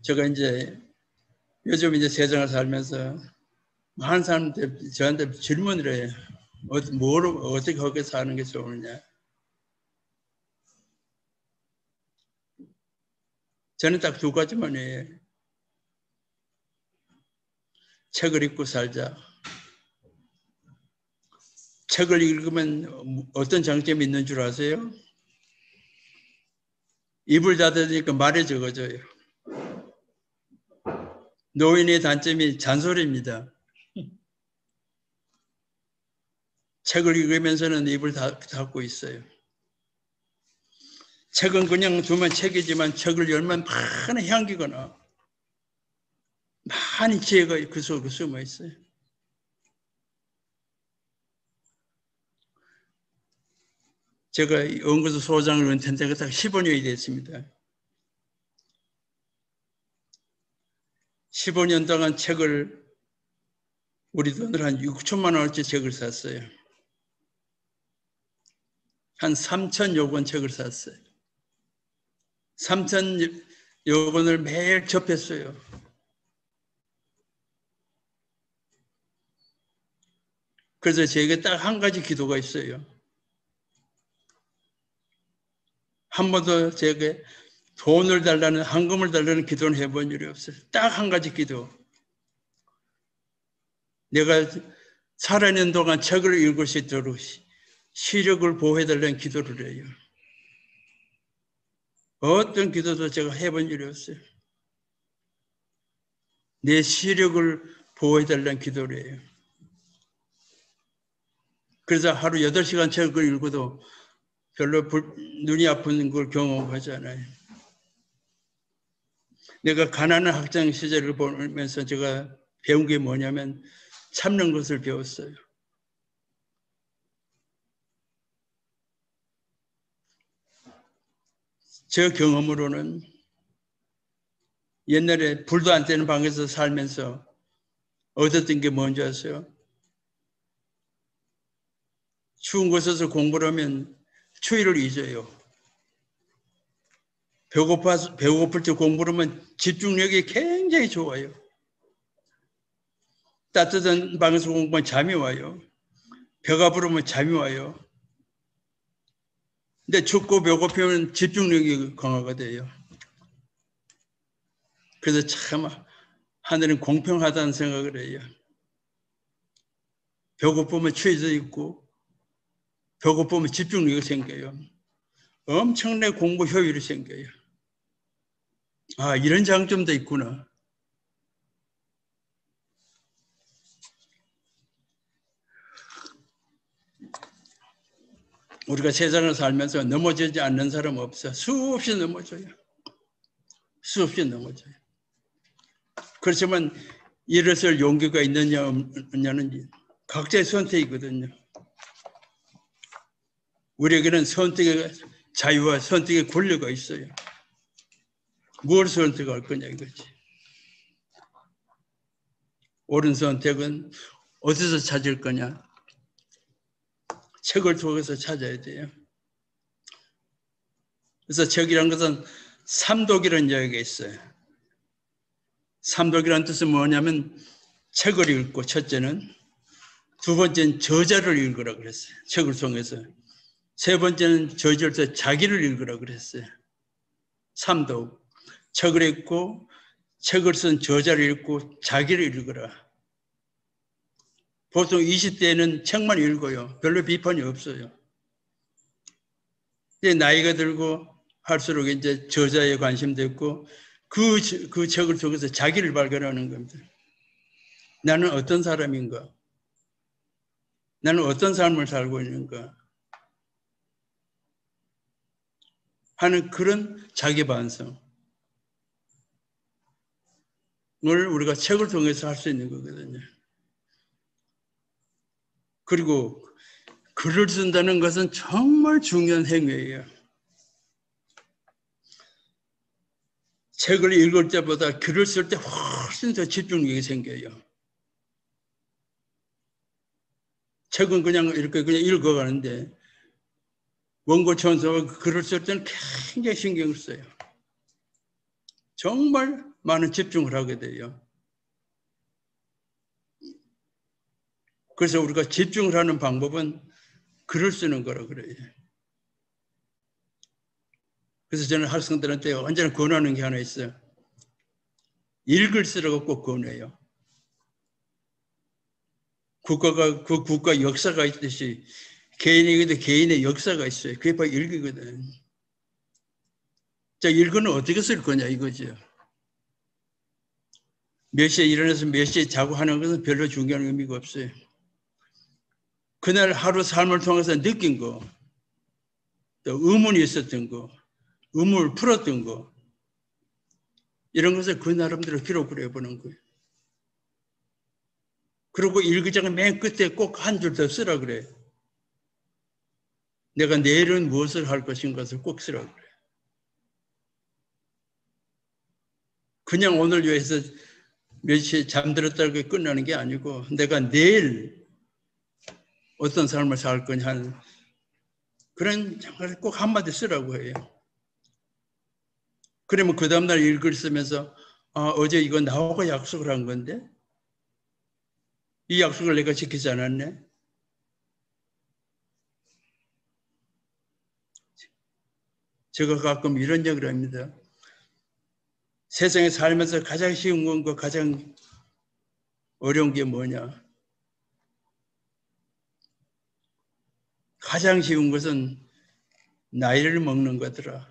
C: 제가 요즘 세상을 살면서 많은 사람들 저한테 질문을 해요. 어떻게 거기에 사는 게 좋으냐. 저는 딱 두 가지만 해요. 책을 읽고 살자. 책을 읽으면 어떤 장점이 있는 줄 아세요? 입을 닫으니까 말이 적어져요. 노인의 단점이 잔소리입니다. 책을 읽으면서는 입을 닫고 있어요. 책은 그냥 두면 책이지만 책을 열면 많은 향기가 나. 많은 지혜가 그 속에 숨어 있어요. 제가 연구소 소장을 은퇴한 지가 딱 15년이 됐습니다. 15년 동안 책을 우리 돈으로 한 6천만 원어치 책을 샀어요. 한 3천여 권 책을 샀어요. 3천여 권을 매일 접했어요. 그래서 제게 딱 한 가지 기도가 있어요. 한 번도 제게 돈을 달라는, 헌금을 달라는 기도는 해본 일이 없어요. 딱 한 가지 기도. 내가 살아있는 동안 책을 읽을 수 있도록 시력을 보호해달라는 기도를 해요. 어떤 기도도 제가 해본 일이 없어요. 내 시력을 보호해달라는 기도를 해요. 그래서 하루 8시간 책을 읽어도 별로 눈이 아픈 걸 경험하지 않아요. 내가 가난한 학창 시절을 보면서 제가 배운 게 뭐냐면 참는 것을 배웠어요. 제 경험으로는 옛날에 불도 안 떼는 방에서 살면서 얻었던 게 뭔지 아세요? 추운 곳에서 공부를 하면 추위를 잊어요. 배고플 때 공부를 하면 집중력이 굉장히 좋아요. 따뜻한 방에서 공부하면 잠이 와요. 배가 부르면 잠이 와요. 근데 춥고 배고프면 집중력이 강화가 돼요. 그래서 참 하늘은 공평하다는 생각을 해요. 배고프면 취해져 있고 배고프면 집중력이 생겨요. 엄청나게 공부 효율이 생겨요. 아, 이런 장점도 있구나. 우리가 세상을 살면서 넘어지지 않는 사람 없어. 수없이 넘어져요. 수없이 넘어져요. 그렇지만 일어설 용기가 있느냐 없느냐는 각자의 선택이거든요. 우리에게는 선택의 자유와 선택의 권리가 있어요. 무엇을 선택할 거냐 이거지. 옳은 선택은 어디서 찾을 거냐? 책을 통해서 찾아야 돼요. 그래서 책이란 것은 삼독이라는 이야기가 있어요. 삼독이라는 뜻은 뭐냐면 책을 읽고 첫째는, 두 번째는 저자를 읽으라 그랬어요. 책을 통해서. 세 번째는 저절서 자기를 읽으라 그랬어요. 삼독. 책을 읽고 책을 쓴 저자를 읽고 자기를 읽으라. 보통 20대에는 책만 읽어요. 별로 비판이 없어요. 이제 나이가 들고 할수록 이제 저자에 관심도 있고 그 책을 통해서 자기를 발견하는 겁니다. 나는 어떤 사람인가? 나는 어떤 삶을 살고 있는가? 하는 그런 자기 반성을 우리가 책을 통해서 할 수 있는 거거든요. 그리고 글을 쓴다는 것은 정말 중요한 행위예요. 책을 읽을 때보다 글을 쓸 때 훨씬 더 집중력이 생겨요. 책은 그냥 이렇게 그냥 읽어가는데 원고 천사가 글을 쓸 때는 굉장히 신경을 써요. 정말 많은 집중을 하게 돼요. 그래서 우리가 집중을 하는 방법은 글을 쓰는 거라고 그래요. 그래서 저는 학생들한테 언제나 권하는 게 하나 있어요. 읽을 쓰라고 꼭 권해요. 국가가, 그 국가 역사가 있듯이 개인에게도 개인의 역사가 있어요. 그게 바로 읽기거든. 자, 읽어는 어떻게 쓸 거냐 이거죠. 몇 시에 일어나서 몇 시에 자고 하는 것은 별로 중요한 의미가 없어요. 그날 하루 삶을 통해서 느낀 거, 또 의문이 있었던 거, 의문을 풀었던 거, 이런 것을 그 나름대로 기록을 해보는 거예요. 그리고 일기장의 맨 끝에 꼭 한 줄 더 쓰라 그래요. 내가 내일은 무엇을 할 것인가를 꼭 쓰라 그래요. 그냥 오늘 위해서 몇 시에 잠들었다고 끝나는 게 아니고 내가 내일 어떤 삶을 살 거냐 하는 그런 장을 꼭 한마디 쓰라고 해요. 그러면 그 다음날 일글 쓰면서 어제 이거 나하고 약속을 한 건데 이 약속을 내가 지키지 않았네. 제가 가끔 이런 얘기를 합니다. 세상에 살면서 가장 쉬운 건과 가장 어려운 게 뭐냐? 가장 쉬운 것은 나이를 먹는 거더라.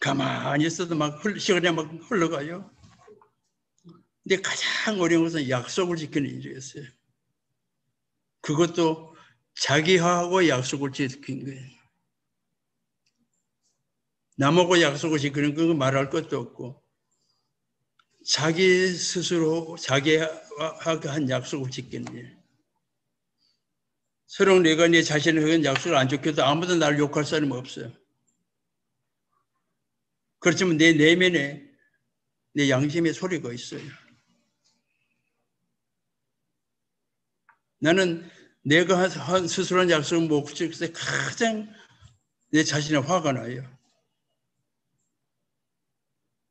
C: 가만히 있어도 막 시간이 막 흘러가요. 근데 가장 어려운 것은 약속을 지키는 일이었어요. 그것도 자기하고 약속을 지키는 거예요. 남하고 약속을 지키는 건 말할 것도 없고 자기 스스로 자기하고 한 약속을 지키는 일. 서로 내가 내 자신에게 약속을 안 지켜도 아무도 나를 욕할 사람은 없어요. 그렇지만 내 내면에 내 양심의 소리가 있어요. 나는 내가 한 스스로 한 약속을 못 지킬 때 가장 내 자신에 화가 나요.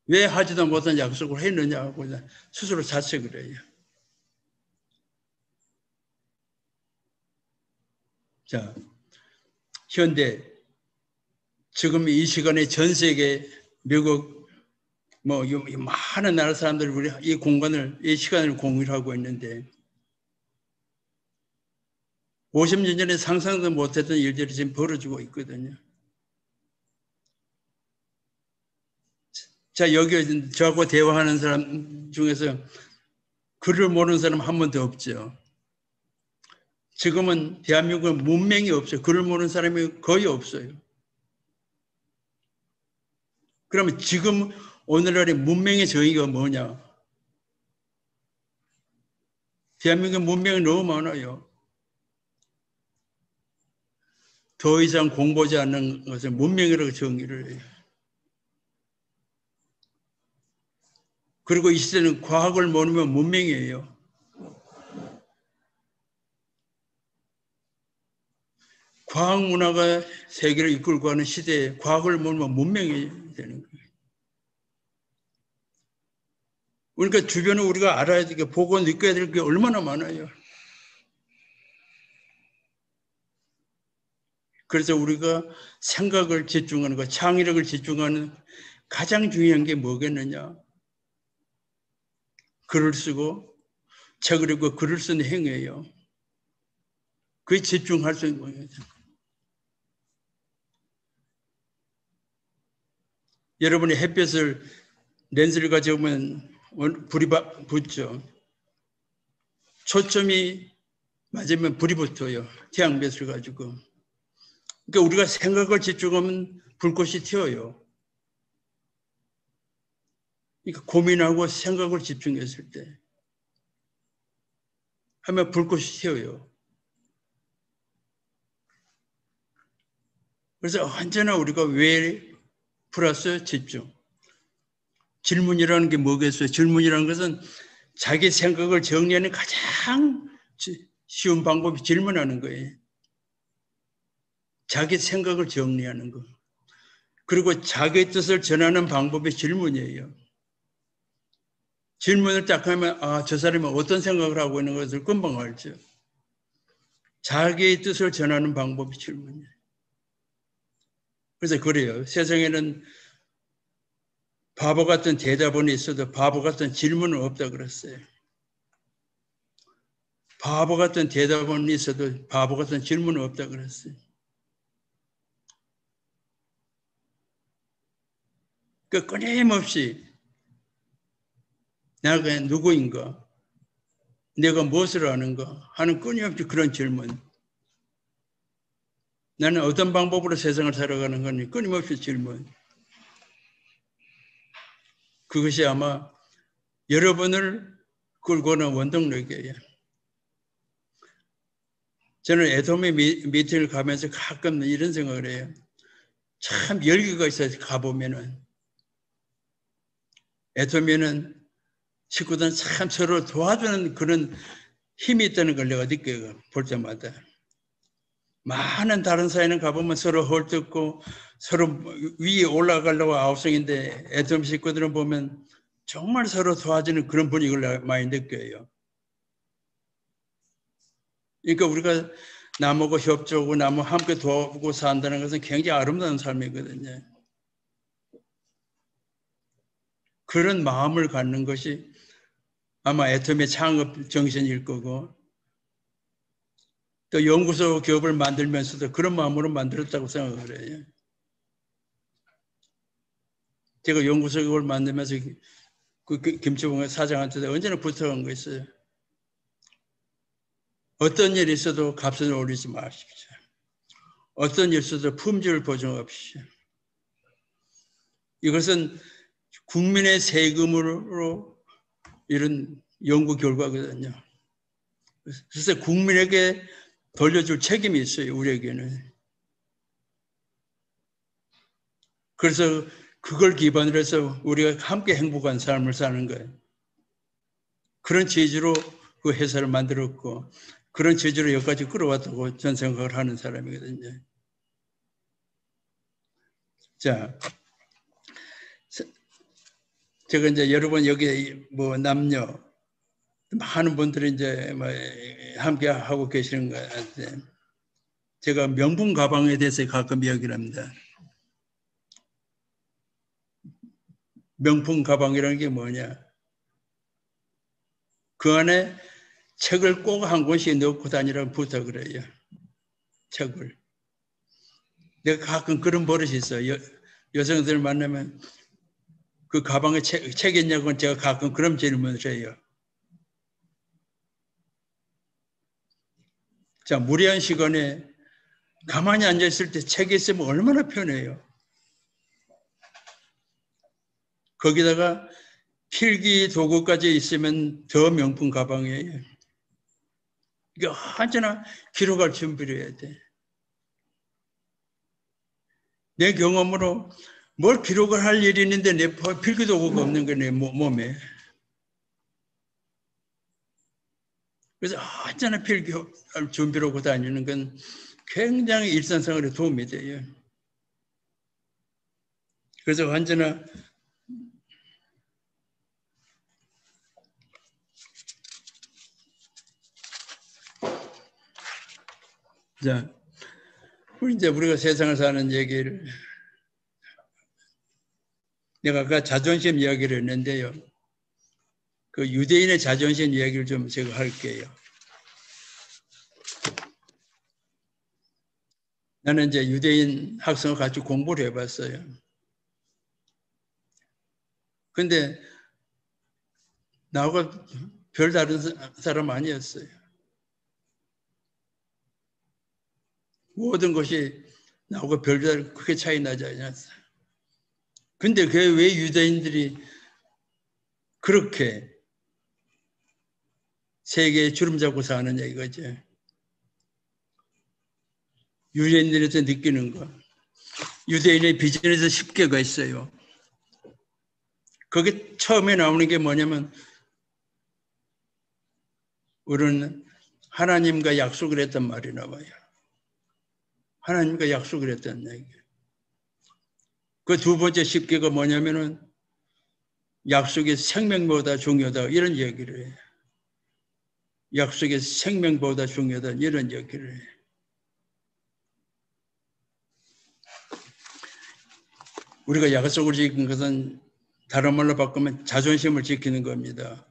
C: 왜 하지도 못한 약속을 했느냐고 스스로 자책을 해요. 자, 현대 지금 이 시간에 전 세계 미국 뭐 많은 나라 사람들이 우리 이 공간을 이 시간을 공유하고 있는데 50년 전에 상상도 못했던 일들이 지금 벌어지고 있거든요. 자, 여기 저하고 대화하는 사람 중에서 글을 모르는 사람 한 번도 없죠. 지금은 대한민국은 문맹이 없어요. 글을 모르는 사람이 거의 없어요. 그러면 지금 오늘날의 문맹의 정의가 뭐냐? 대한민국 문맹이 너무 많아요. 더 이상 공부하지 않는 것을 문맹이라고 정의를 해요. 그리고 이 시대는 과학을 모르면 문맹이에요. 과학 문화가 세계를 이끌고 가는 시대에 과학을 모르면 문맹이 되는 거예요. 그러니까 주변에 우리가 알아야 될 게, 보고 느껴야 될 게 얼마나 많아요. 그래서 우리가 생각을 집중하는 것, 창의력을 집중하는 가장 중요한 게 뭐겠느냐? 글을 쓰고 책을 읽고 글을 쓰는 행위예요. 그게 집중할 수 있는 거예요. 여러분이 햇볕을 렌즈를 가져오면 불이 붙죠. 초점이 맞으면 불이 붙어요. 태양빛을 가지고. 그러니까 우리가 생각을 집중하면 불꽃이 튀어요. 그러니까 고민하고 생각을 집중했을 때 하면 불꽃이 튀어요. 그래서 언제나 우리가 왜 플러스 집중. 질문이라는 게 뭐겠어요? 질문이라는 것은 자기 생각을 정리하는 가장 쉬운 방법이 질문하는 거예요. 자기 생각을 정리하는 거. 그리고 자기의 뜻을 전하는 방법이 질문이에요. 질문을 딱 하면 저 사람이 어떤 생각을 하고 있는 것을 금방 알죠. 자기의 뜻을 전하는 방법이 질문이에요. 그래서 그래요. 세상에는 바보 같은 대답은 있어도 바보 같은 질문은 없다 그랬어요. 바보 같은 대답은 있어도 바보 같은 질문은 없다 그랬어요. 그 끊임없이 내가 누구인가, 내가 무엇을 아는가 하는 끊임없이 그런 질문. 나는 어떤 방법으로 세상을 살아가는 거니 끊임없이 질문. 그것이 아마 여러분을 끌고 오는 원동력이에요. 저는 애도미 미팅을 가면서 가끔 이런 생각을 해요. 참 열기가 있어요. 가보면은. 애도미는 식구들은 참 서로 도와주는 그런 힘이 있다는 걸 내가 느껴요. 볼 때마다. 많은 다른 사회는 가보면 서로 헐뜯고 서로 위에 올라가려고 아우성인데 애도미 식구들은 보면 정말 서로 도와주는 그런 분위기를 많이 느껴요. 그러니까 우리가 남하고 협조하고 남하고 함께 도와주고 산다는 것은 굉장히 아름다운 삶이거든요. 그런 마음을 갖는 것이 아마 애터미의 창업 정신일 거고 또 연구소 기업을 만들면서도 그런 마음으로 만들었다고 생각을 해요. 제가 연구소 기업을 만들면서 그 김치봉 사장한테도 언제나 부탁한 거 있어요. 어떤 일이 있어도 값을 올리지 마십시오. 어떤 일이 있어도 품질을 보증하십시오. 이것은 국민의 세금으로 이런 연구 결과거든요. 그래서 국민에게 돌려줄 책임이 있어요, 우리에게는. 그래서 그걸 기반으로 해서 우리가 함께 행복한 삶을 사는 거예요. 그런 취지로 그 회사를 만들었고 그런 취지로 여기까지 끌어왔다고 전 생각을 하는 사람이거든요. 자, 제가 이제 여러분 여기 뭐 남녀 많은 분들이 이제 뭐 함께 하고 계시는 것 같아요. 제가 명품 가방에 대해서 가끔 이야기를 합니다. 명품 가방이라는 게 뭐냐? 그 안에 책을 꼭 한 권씩 넣고 다니라고 부탁을 해요. 책을. 내가 가끔 그런 버릇이 있어요. 여성들 만나면 그 가방에 책 있냐고 제가 가끔 그런 질문을 해요. 자, 무리한 시간에 가만히 앉아있을 때 책이 있으면 얼마나 편해요. 거기다가 필기 도구까지 있으면 더 명품 가방이에요. 이게 언제나 기록할 준비를 해야 돼. 내 경험으로 뭘 기록을 할 일이 있는데 내 필기 도구가 없는 게 내 몸에. 그래서 언제나 필기할 준비를 하고 다니는 건 굉장히 일상생활에 도움이 돼요. 그래서 언제나 자, 이제 우리가 세상을 사는 얘기를 내가 아까 자존심 이야기를 했는데요. 그 유대인의 자존심 이야기를 좀 제가 할게요. 나는 이제 유대인 학생을 같이 공부를 해봤어요. 근데 나하고 별다른 사람 아니었어요. 모든 것이 나하고 별다른 크게 차이 나지 않았어요. 근데 그게 왜 유대인들이 그렇게 세계에 주름 잡고 사느냐 이거죠. 유대인들에서 느끼는 거. 유대인의 비전에서 10개가 있어요. 거기 처음에 나오는 게 뭐냐면 우리는 하나님과 약속을 했단 말이 나와요. 하나님과 약속을 했다는 얘기예요. 그 두 번째 10개가 뭐냐면은 약속이 생명보다 중요하다 이런 얘기를 해요. 약속이 생명보다 중요하다 이런 얘기를 해요. 우리가 약속을 지킨 것은 다른 말로 바꾸면 자존심을 지키는 겁니다.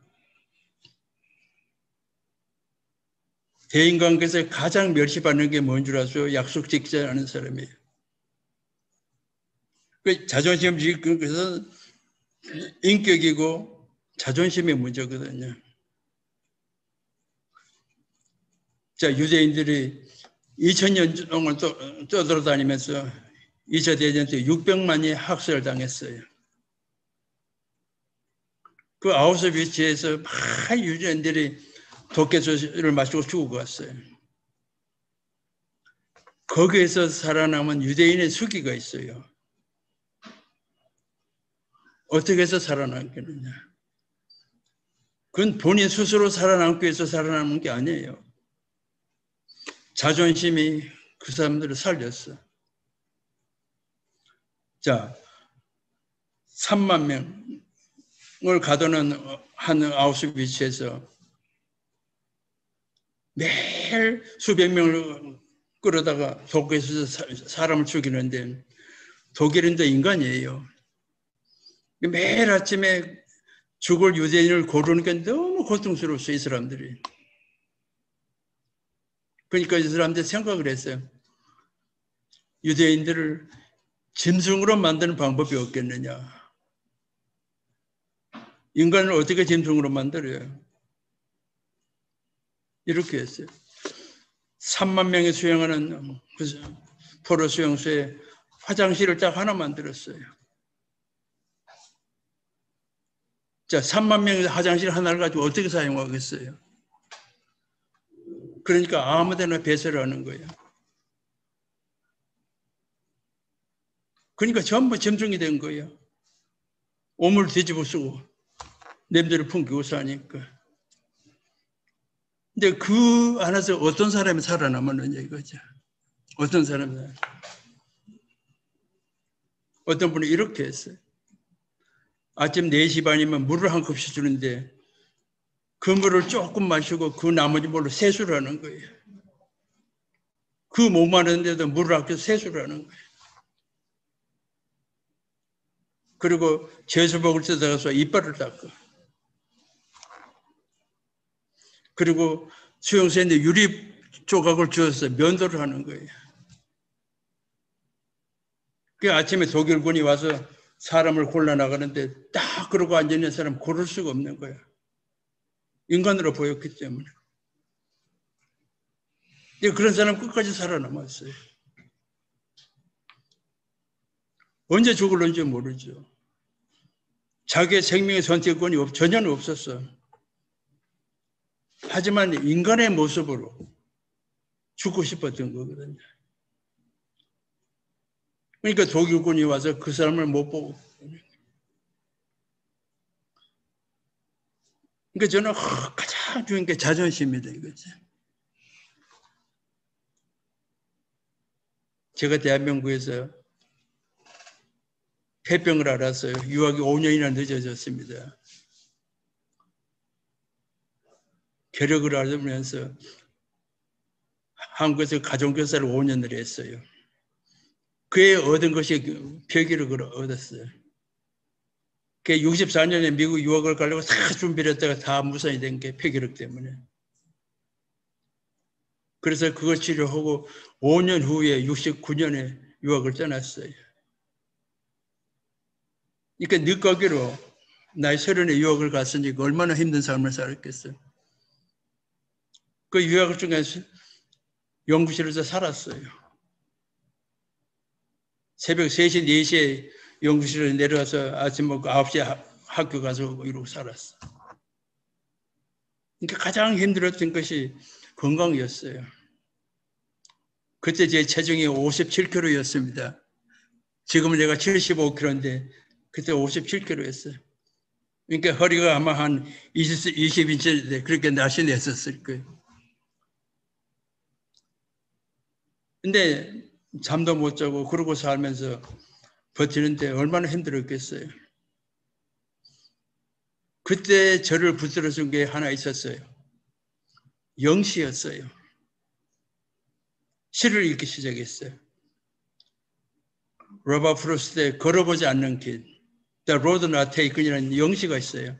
C: 대인관계에서 가장 멸시받는 게 뭔 줄 아세요? 약속 지키지 않은 사람이에요. 그 자존심 지키는 것은 인격이고 자존심의 문제거든요. 자, 유대인들이 2000년 동안 떠돌아다니면서 2차 대전 때 600만이 학살을 당했어요. 그 아우슈비츠에서 많은 유대인들이 독개소를 마시고 죽어갔어요. 거기에서 살아남은 유대인의 수기가 있어요. 어떻게 해서 살아남겠느냐. 그건 본인 스스로 살아남기 위해서 살아남은 게 아니에요. 자존심이 그 사람들을 살렸어. 자, 3만 명을 가두는 한 아우슈비츠에서 매일 수백 명을 끌어다가 독일에서 사람을 죽이는데 독일인도 인간이에요. 매일 아침에 죽을 유대인을 고르니까 너무 고통스러웠어요, 이 사람들이. 그러니까 이 사람들이 생각을 했어요. 유대인들을 짐승으로 만드는 방법이 없겠느냐. 인간을 어떻게 짐승으로 만들어요? 이렇게 했어요. 3만 명이 수영하는 포로 수용소에 화장실을 딱 하나 만들었어요. 자, 3만 명의 화장실 하나를 가지고 어떻게 사용하겠어요? 그러니까 아무데나 배설을 하는 거예요. 그러니까 전부 짐승이 된 거예요. 오물 뒤집어 쓰고 냄새를 풍기고 사니까. 근데 그 안에서 어떤 사람이 살아남았느냐 이거죠. 어떤 사람이. 어떤 분이 이렇게 했어요. 아침 4시 반이면 물을 한 컵씩 주는데 그 물을 조금 마시고 그 나머지 물로 세수를 하는 거예요. 그 목마른데도 물을 아껴 세수를 하는 거예요. 그리고 제수복을 뜯어가서 이빨을 닦고, 그리고 수용소에 있는 유리 조각을 주어서 면도를 하는 거예요. 그 아침에 독일군이 와서 사람을 골라 나가는데 딱 그러고 앉아있는 사람 고를 수가 없는 거야. 인간으로 보였기 때문에. 그런 사람 끝까지 살아남았어요. 언제 죽을런지 모르죠. 자기의 생명의 선택권이 전혀 없었어. 하지만 인간의 모습으로 죽고 싶었던 거거든요. 그러니까 독일군이 와서 그 사람을 못 보고. 그러니까 저는 가장 중요한 게 자존심이다 이거지. 제가 대한민국에서 폐병을 알았어요. 유학이 5년이나 늦어졌습니다. 결핵을 앓으면서 한국에서 가정교사를 5년을 했어요. 그에 얻은 것이 폐기력을 얻었어요. 64년에 미국 유학을 가려고 다 준비를 했다가 다 무산이 된 게 폐기력 때문에. 그래서 그걸 치료하고 5년 후에 69년에 유학을 떠났어요. 그러니까 늦가기로 나이 30에 유학을 갔으니까 얼마나 힘든 삶을 살았겠어요. 그 유학을 중에서 연구실에서 살았어요. 새벽 3시, 4시에 연구실에 내려와서 아침 먹고 9시에 학교 가서 이러고 살았어. 그러니까 가장 힘들었던 것이 건강이었어요. 그때 제 체중이 57kg였습니다. 지금은 내가 75kg인데 그때 57kg였어요. 그러니까 허리가 아마 한 20인치 그렇게 날씬했었을 거예요. 근데 잠도 못 자고 그러고 살면서 버티는데 얼마나 힘들었겠어요. 그때 저를 붙들어준 게 하나 있었어요. 영시였어요. 시를 읽기 시작했어요. 로바 프로스트의 걸어보지 않는 길, The Road Not Taken이라는 영시가 있어요.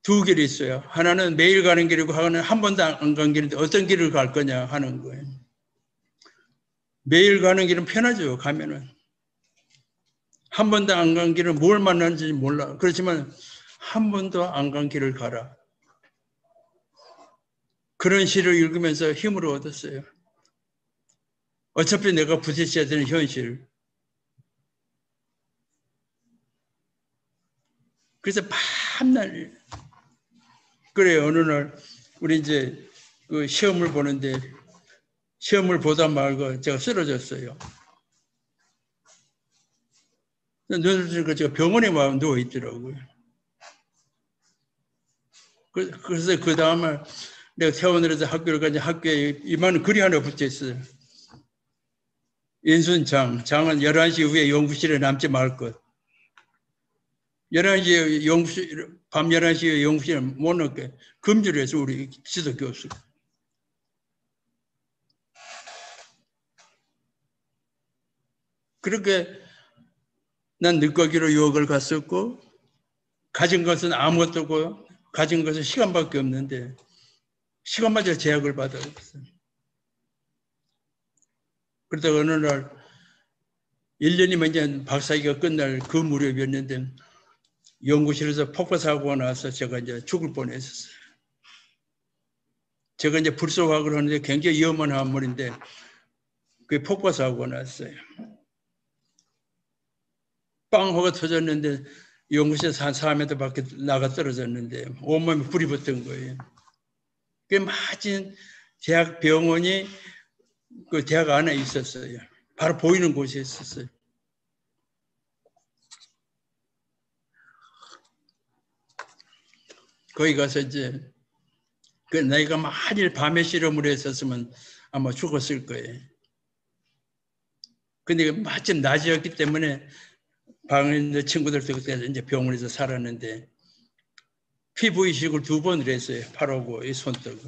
C: 두 길이 있어요. 하나는 매일 가는 길이고 하나는 한 번도 안 간 길인데 어떤 길을 갈 거냐 하는 거예요. 매일 가는 길은 편하죠. 가면은. 한 번도 안 간 길은 뭘 만나는지 몰라. 그렇지만 한 번도 안 간 길을 가라. 그런 시를 읽으면서 힘을 얻었어요. 어차피 내가 부딪혀야 되는 현실. 그래서 밤날 그래요. 어느 날 우리 이제 그 시험을 보는데 시험을 보다 말고 제가 쓰러졌어요. 눈을 뜨니까 제가 병원에 막 누워 있더라고요. 그래서 그 다음에 내가 퇴원을 해서 학교를 가니 학교에 이만한 글이 하나 붙어 있어요. 인순장, 장은 11시 후에 연구실에 남지 말 것. 11시에 연구실, 밤 11시에 연구실에 못 넣게 금지를 해서 우리 지도 교수. 그렇게 난 늦가기로 유학을 갔었고 가진 것은 아무것도 없고 가진 것은 시간밖에 없는데 시간마저 제약을 받았어요. 그러다가 어느 날 1년이면 이제 박사학위가 끝날 그 무렵이었는데 연구실에서 폭파사고가 나서 제가 이제 죽을 뻔했었어요. 제가 이제 불소화학을 하는데 굉장히 위험한 화물인데 그게 폭파사고가 났어요. 빵 하고 터졌는데 연구실에서 한 4m 밖에 나가 떨어졌는데 온몸에 불이 붙은 거예요. 그 마침 대학 병원이 그 대학 안에 있었어요. 바로 보이는 곳에 있었어요. 거기 가서 이제 그 내가 만일 밤에 실험을 했었으면 아마 죽었을 거예요. 근데 마침 낮이었기 때문에 방에 있는 친구들도 그때 이제 병원에서 살았는데 피부 이식을 2번을 했어요. 팔하고 이 손톱을.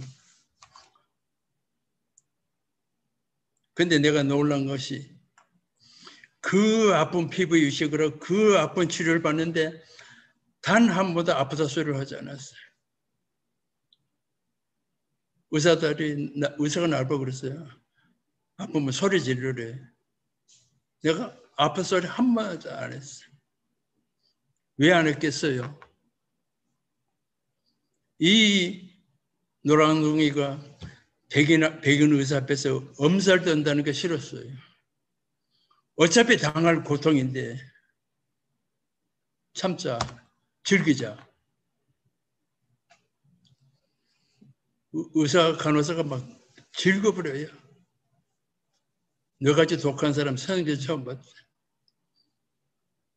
C: 근데 내가 놀란 것이 그 아픈 피부 이식으로 그 아픈 치료를 받는데 단 한 번도 아프다 소리를 하지 않았어요. 의사가 나를 보고 그랬어요. 아프면 소리 지르래. 내가 아픈 소리 한마디도 안 했어요. 왜 안 했겠어요? 이 노랑둥이가 백인 의사 앞에서 엄살 떤다는 게 싫었어요. 어차피 당할 고통인데 참자, 즐기자. 의사, 간호사가 막 즐거버려요. 너같이 독한 사람 세상에 처음 봤어요.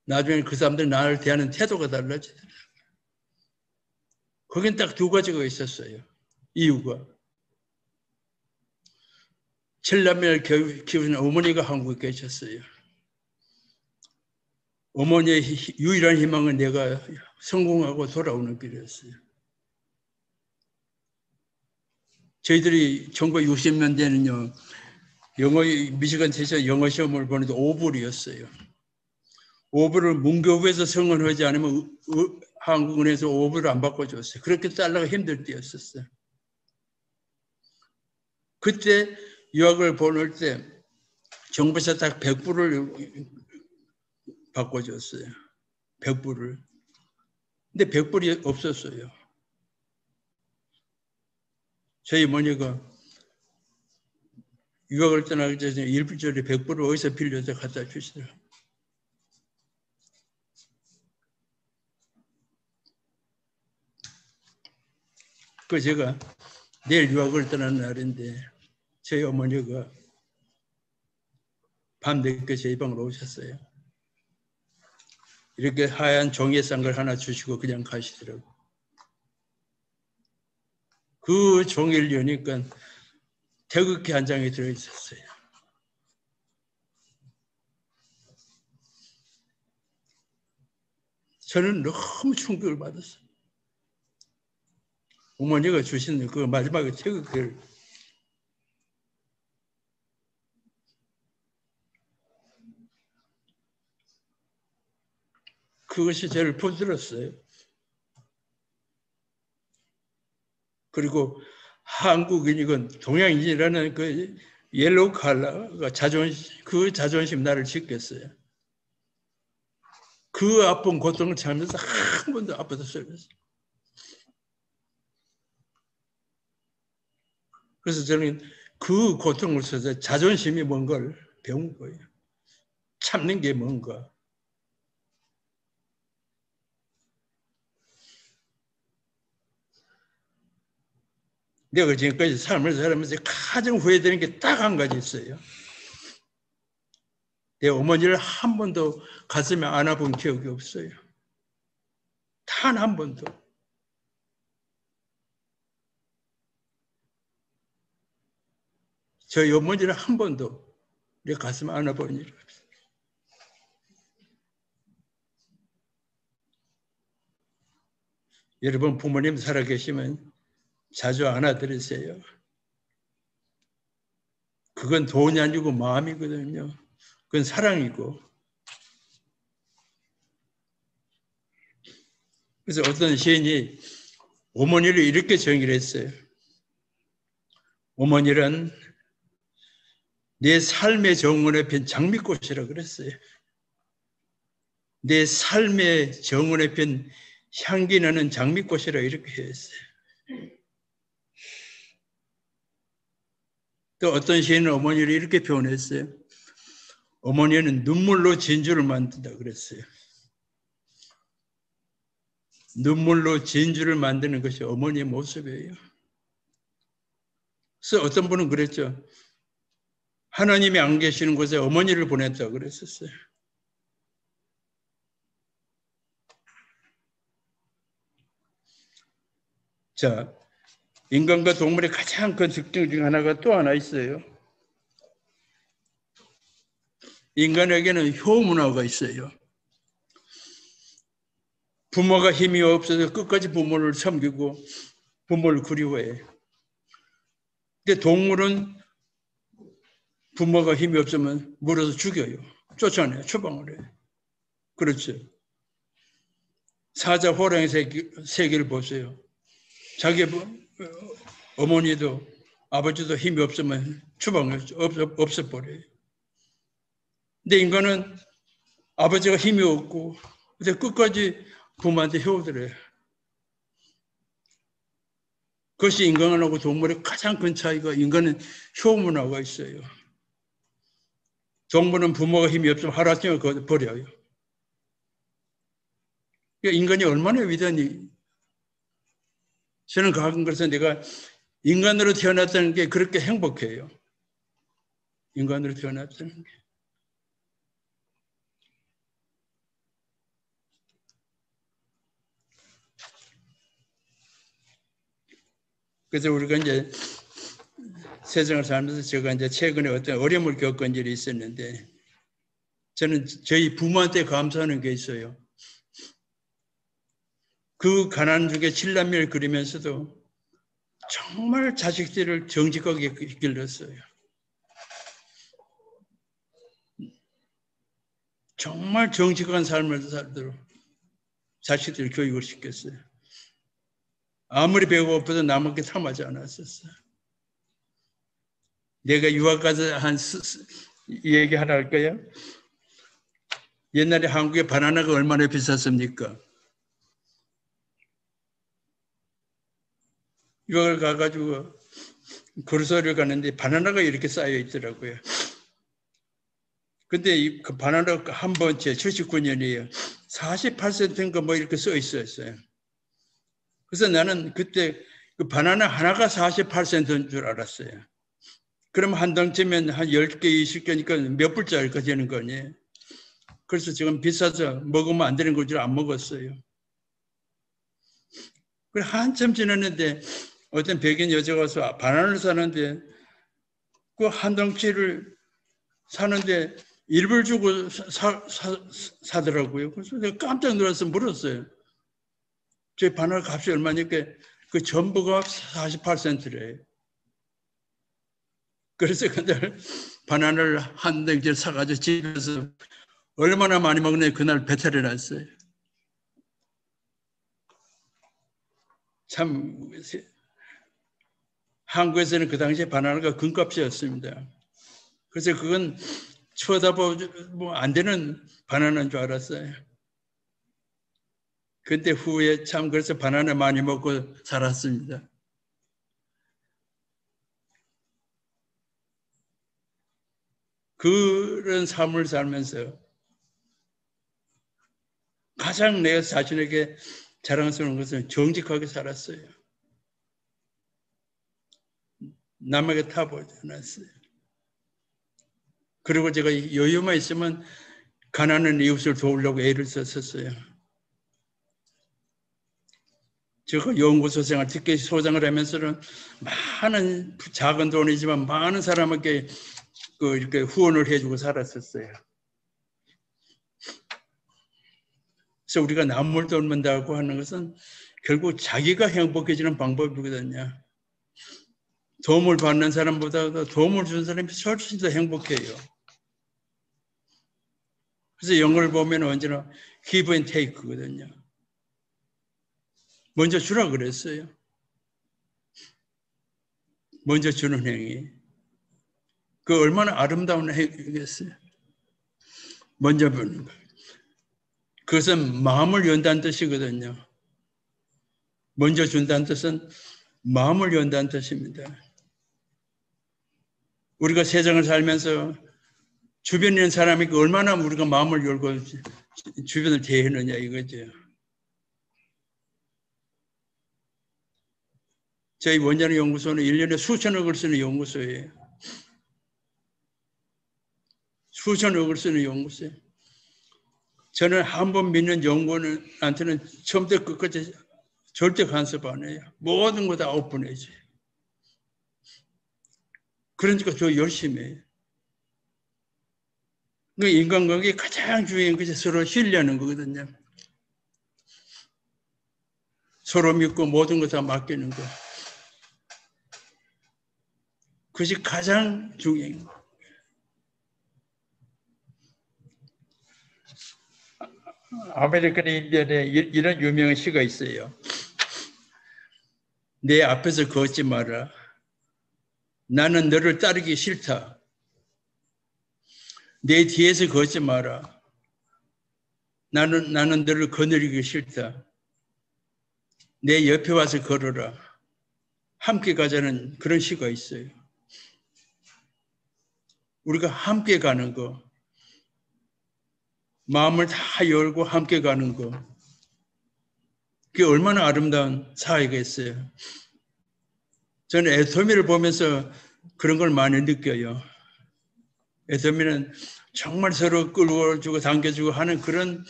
C: 나중에 그 사람들이 나를 대하는 태도가 달라지더라고요. 거긴 딱 두 가지가 있었어요. 이유가. 7남매를 키우는 어머니가 한국에 계셨어요. 어머니의 유일한 희망은 내가 성공하고 돌아오는 길이었어요. 저희들이 1960년대는요, 미시간 대에서 영어 시험을 보는데 5불이었어요. 5불을 문교부에서 승인하지 않으면 한국은행에서 5불을 안 바꿔줬어요. 그렇게 달러가 힘들 때였었어요. 그때 유학을 보낼 때 정부에서 딱 100불을 바꿔줬어요. 100불을. 근데 100불이 없었어요. 저희 어머니가 유학을 떠나기 전에 일주일에 100불을 어디서 빌려서 갖다 주시더라고요. 그 제가 내일 유학을 떠나는 날인데 저희 어머니가 밤늦게 저희 방으로 오셨어요. 이렇게 하얀 종이에 싼 걸 하나 주시고 그냥 가시더라고요. 그 종이를 여니까 태극기 한 장이 들어있었어요. 저는 너무 충격을 받았어요. 어머니가 주신 그 마지막에 태극기를 그것이 저를 부드러웠어요. 그리고 한국인이건 동양인이라는 그 옐로우 칼라가 그 자존심 나를 지켰어요. 그 아픈 고통을 참으면서 한 번도 아프다 소리 했어요. 그래서 저는 그 고통을 써서 자존심이 뭔 걸 배운 거예요. 참는 게 뭔가. 내가 지금까지 삶을 살면서 가장 후회되는 게 딱 한 가지 있어요. 내 어머니를 한 번도 가슴에 안아본 기억이 없어요. 단 한 번도. 저희 어머니를 한 번도 내 가슴에 안아본 일이 없어요. 여러분 부모님 살아계시면 자주 안아드리세요. 그건 돈이 아니고 마음이거든요. 그건 사랑이고. 그래서 어떤 시인이 어머니를 이렇게 정의를 했어요. 어머니란 내 삶의 정원에 핀 장미꽃이라 그랬어요. 내 삶의 정원에 핀 향기 나는 장미꽃이라 이렇게 했어요. 또 어떤 시인은 어머니를 이렇게 표현했어요. 어머니는 눈물로 진주를 만든다 그랬어요. 눈물로 진주를 만드는 것이 어머니의 모습이에요. 그래서 어떤 분은 그랬죠. 하나님이 안 계시는 곳에 어머니를 보냈다고 그랬었어요. 자, 인간과 동물의 가장 큰 특징 중 하나가 또 하나 있어요. 인간에게는 효문화가 있어요. 부모가 힘이 없어서 끝까지 부모를 섬기고 부모를 그리워해. 근데 동물은 부모가 힘이 없으면 물어서 죽여요. 쫓아내요. 처방을 해요. 그렇죠. 사자 호랑이 세계를 보세요. 자기 어머니도 아버지도 힘이 없으면 추방을 없애버려요. 근데 인간은 아버지가 힘이 없고 근데 끝까지 부모한테 효도를 해요. 그것이 인간하고 동물의 가장 큰 차이가 인간은 효문화가 있어요. 동물은 부모가 힘이 없으면 하루아침에 버려요. 그러니까 인간이 얼마나 위대하니. 저는 가끔 그래서 내가 인간으로 태어났다는 게 그렇게 행복해요. 인간으로 태어났다는 게. 그래서 우리가 이제 세상을 살면서 제가 이제 최근에 어떤 어려움을 겪은 일이 있었는데 저는 저희 부모한테 감사하는 게 있어요. 그 가난 중에 7남매를 그리면서도 정말 자식들을 정직하게 길렀어요. 정말 정직한 삶을 살도록 자식들을 교육을 시켰어요. 아무리 배고파도 남한테 탐하지 않았었어요. 내가 유학 가서 이 얘기 하나 할 거야. 옛날에 한국에 바나나가 얼마나 비쌌습니까? 유학을 가가지고 거리소리를 가는데 바나나가 이렇게 쌓여 있더라고요. 근데 그 바나나가 한 번째 79년이에요. 48센트인가 뭐 이렇게 써 있었어요. 그래서 나는 그때 그 바나나 하나가 48센트인 줄 알았어요. 그러면 한 덩치면 한 10개, 20개니까 몇 불짜리가 되는 거 아니에요. 그래서 지금 비싸서 먹으면 안 되는 걸 줄 안 먹었어요. 그래 한참 지났는데 어떤 백인 여자가 와서 바나나를 사는데 그 한 덩치를 사는데 1불 주고 사더라고요. 그래서 내가 깜짝 놀라서 물었어요. 저 바나나 값이 얼마니까 그 전부가 48센트래요. 그래서 그날 바나나를 한 덩치를 사가지고 집에서 얼마나 많이 먹는지 그날 배탈이 났어요. 참 한국에서는 그 당시에 바나나가 금값이었습니다. 그래서 그건 쳐다보면 안 되는 바나나인 줄 알았어요. 그때 후에 참 그래서 바나나 많이 먹고 살았습니다. 그런 삶을 살면서 가장 내 자신에게 자랑스러운 것은 정직하게 살았어요. 남에게 타보지 않았어요. 그리고 제가 여유만 있으면 가난한 이웃을 도우려고 애를 썼었어요. 제가 연구소 생활, 특히 소장을 하면서는 많은 작은 돈이지만 많은 사람에게 이렇게 후원을 해주고 살았었어요. 그래서 우리가 남을 돕는다고 하는 것은 결국 자기가 행복해지는 방법이거든요. 도움을 받는 사람보다 도움을 주는 사람이 훨씬 더 행복해요. 그래서 영어를 보면 언제나 give and take거든요. 먼저 주라 그랬어요. 먼저 주는 행위. 그 얼마나 아름다운 행위겠어요. 먼저 주는 거. 그것은 마음을 연다는 뜻이거든요. 먼저 준다는 뜻은 마음을 연다는 뜻입니다. 우리가 세상을 살면서 주변에 있는 사람이 얼마나 우리가 마음을 열고 주변을 대하느냐 이거죠. 저희 원자력 연구소는 1년에 수천억을 쓰는 연구소예요. 수천억을 쓰는 연구소예요. 저는 한 번 믿는 연구원한테는 처음부터 끝까지 절대 간섭 안 해요. 모든 거 다 오픈해줘요. 그러니까 저 열심히 해요. 그러니까 인간관계에 가장 중요한 것이 서로 신뢰하는 거거든요. 서로 믿고 모든 거 다 맡기는 거. 그것이 가장 중요한 거예요. 아메리칸 인디언에 이런 유명한 시가 있어요. 내 앞에서 걷지 마라. 나는 너를 따르기 싫다. 내 뒤에서 걷지 마라. 나는 너를 거느리기 싫다. 내 옆에 와서 걸어라. 함께 가자는 그런 시가 있어요. 우리가 함께 가는 거, 마음을 다 열고 함께 가는 거, 그게 얼마나 아름다운 사회겠어요. 저는 애토미를 보면서 그런 걸 많이 느껴요. 애토미는 정말 서로 끌어주고 당겨주고 하는 그런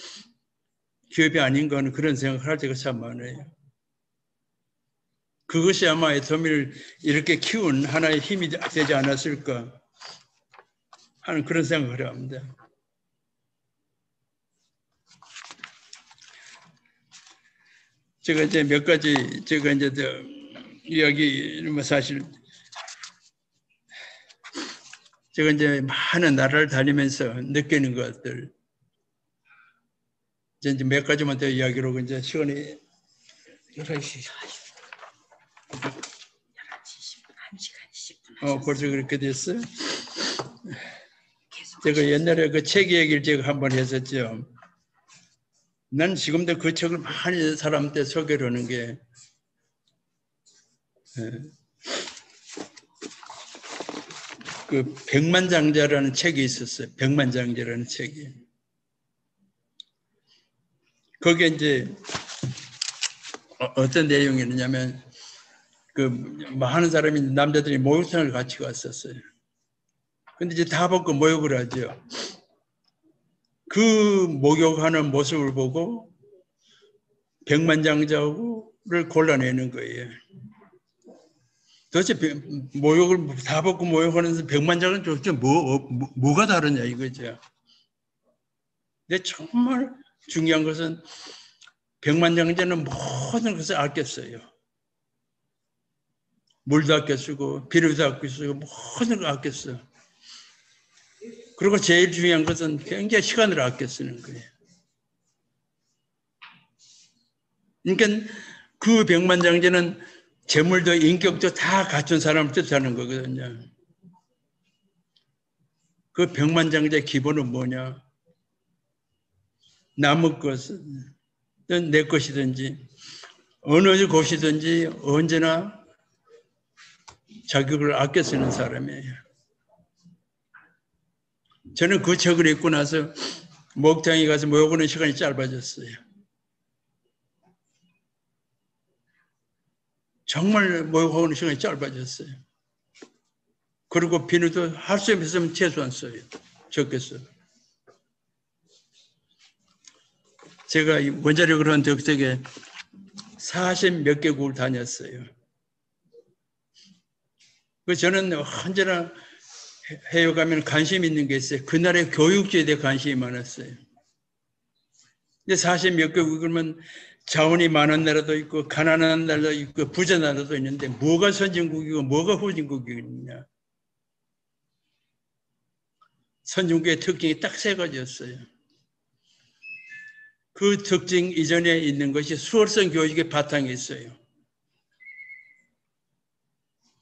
C: 기업이 아닌 거는 그런 생각을 할 때가 참 많아요. 그것이 아마 애토미를 이렇게 키운 하나의 힘이 되지 않았을까 하는 그런 생각을 합니다. 제가 이제 몇 가지 제가 이제 이야기 사실 제가 이제 많은 나라를 다니면서 느끼는 것들 이제 몇 가지만 더 이야기로 이제 시간이 11시 1시간 10분 벌써 그렇게 됐어요? 제가 옛날에 그 책 얘기를 제가 한번 했었죠. 난 지금도 그 책을 많이 사람한테 소개를 하는 게 그 백만장자라는 책이 있었어요. 백만장자라는 책이. 거기에 이제 어떤 내용이냐면 그 많은 사람이 남자들이 목욕탕을 같이 갔었어요. 근데 이제 다 벗고 목욕을 하죠. 그 목욕하는 모습을 보고 백만장자를 골라내는 거예요. 도대체 목욕을 다 벗고 목욕하는 백만장은 도대체 뭐가 다르냐 이거죠. 근데 정말 중요한 것은 백만장자는 모든 것을 아꼈어요. 물도 아껴 쓰고 비료도 아껴 쓰고 모든 걸 아껴 써. 그리고 제일 중요한 것은 굉장히 시간을 아껴 쓰는 거예요. 그러니까 그 백만장자는 재물도 인격도 다 갖춘 사람을 뜻하는 거거든요. 그 백만장자의 기본은 뭐냐? 남의 것은 내 것이든지 어느 곳이든지 언제나 자격을 아껴 쓰는 사람이에요. 저는 그 책을 읽고 나서 목욕탕에 가서 목욕하는 시간이 짧아졌어요. 정말 목욕하는 시간이 짧아졌어요. 그리고 비누도 할 수 있으면 최소한 써요. 적게 써요. 제가 원자력으로 한 덕택에 40몇 개국을 다녔어요. 저는 언제나 해외 가면 관심 있는 게 있어요. 그 나라의 교육제에 대해 관심이 많았어요. 근데 40몇 개국 그러면 자원이 많은 나라도 있고 가난한 나라도 있고 부자 나라도 있는데 뭐가 선진국이고 뭐가 후진국이냐. 선진국의 특징이 딱 세 가지였어요. 그 특징 이전에 있는 것이 수월성 교육의 바탕에 있어요.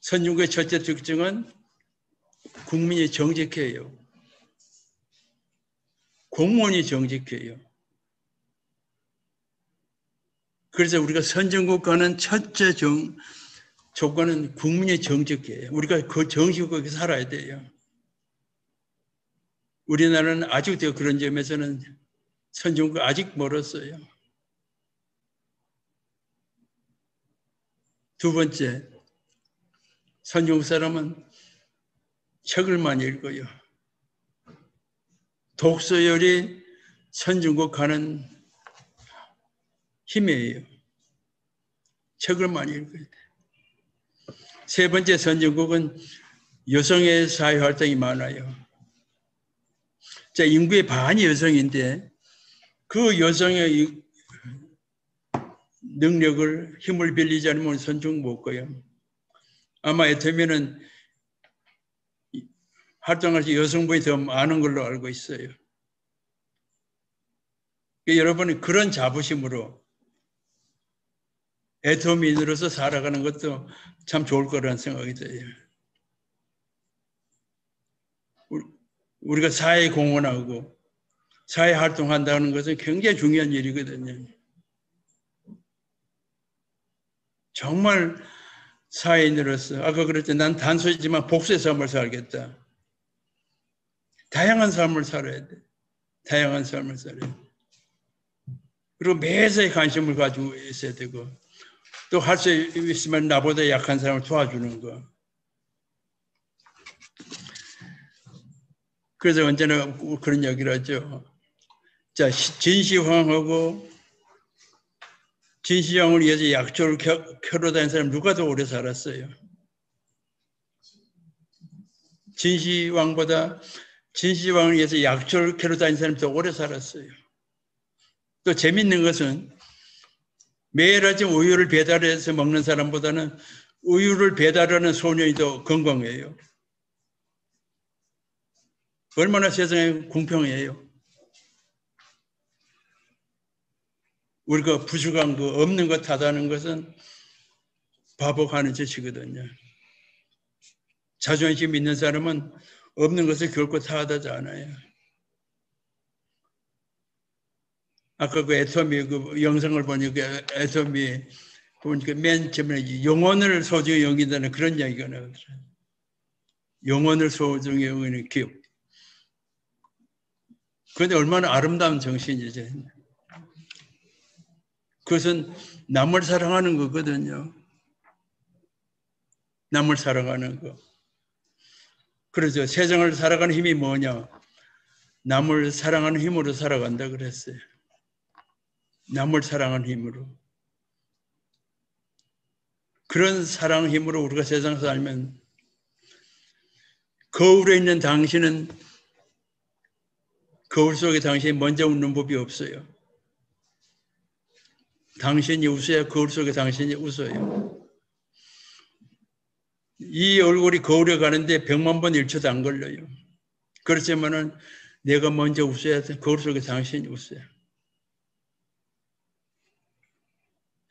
C: 선진국의 첫째 특징은 국민이 정직해요. 공무원이 정직해요. 그래서 우리가 선진국가는 첫째 조건은 국민이 정직해요. 우리가 그 정직하게 살아야 돼요. 우리나라는 아직도 그런 점에서는 선진국 아직 멀었어요. 두 번째, 선진국 사람은 책을 많이 읽어요. 독서열이 선진국 가는 힘이에요. 책을 많이 읽어야 돼. 세 번째, 선진국은 여성의 사회활동이 많아요. 자, 인구의 반이 여성인데 그 여성의 능력을 힘을 빌리지 않으면 선진국 못 가요. 아마 애터미는 활동할 때 여성분이 더 많은 걸로 알고 있어요. 여러분이 그런 자부심으로 애터미인으로서 살아가는 것도 참 좋을 거라는 생각이 들어요. 우리가 사회에 공헌하고 사회 활동한다는 것은 굉장히 중요한 일이거든요. 정말 사회인으로서 아까 그랬죠. 난 단순이지만 복수의 삶을 살겠다. 다양한 삶을 살아야 돼. 다양한 삶을 살아야 돼. 그리고 매사에 관심을 가지고 있어야 되고 또 할 수 있으면 나보다 약한 사람을 도와주는 거. 그래서 언제나 그런 이야기를 하죠. 자, 진시황하고 진시황을 위해서 약초를 켜러 다니는 사람 누가 더 오래 살았어요? 진시황을 위해서 약초를 켜러 다니는 사람이 더 오래 살았어요. 또 재밌는 것은 매일 아침 우유를 배달해서 먹는 사람보다는 우유를 배달하는 소년이 더 건강해요. 얼마나 세상에 공평해요. 우리가 부족한 거 없는 것 탓하는 것은 바보가는 짓이거든요. 자존심 있는 사람은 없는 것을 결코 탓하지 않아요. 아까 그 애터미 그 영상을 보니까 애터미 보니까 맨 처음에 영혼을 소중히 여긴다는 그런 이야기가 나오더라고요. 영혼을 소중히 여기는 기업. 그런데 얼마나 아름다운 정신이지. 그것은 남을 사랑하는 거거든요. 남을 사랑하는 거. 그래서 세상을 살아가는 힘이 뭐냐? 남을 사랑하는 힘으로 살아간다 그랬어요. 남을 사랑하는 힘으로. 그런 사랑 힘으로 우리가 세상을 살면 거울에 있는 당신은 거울 속에 당신이 먼저 웃는 법이 없어요. 당신이 웃어야 거울 속에 당신이 웃어요. 이 얼굴이 거울에 가는데 100만 번 1초도 안 걸려요. 그렇지만은 내가 먼저 웃어야 돼. 거울 속에 당신이 웃어요.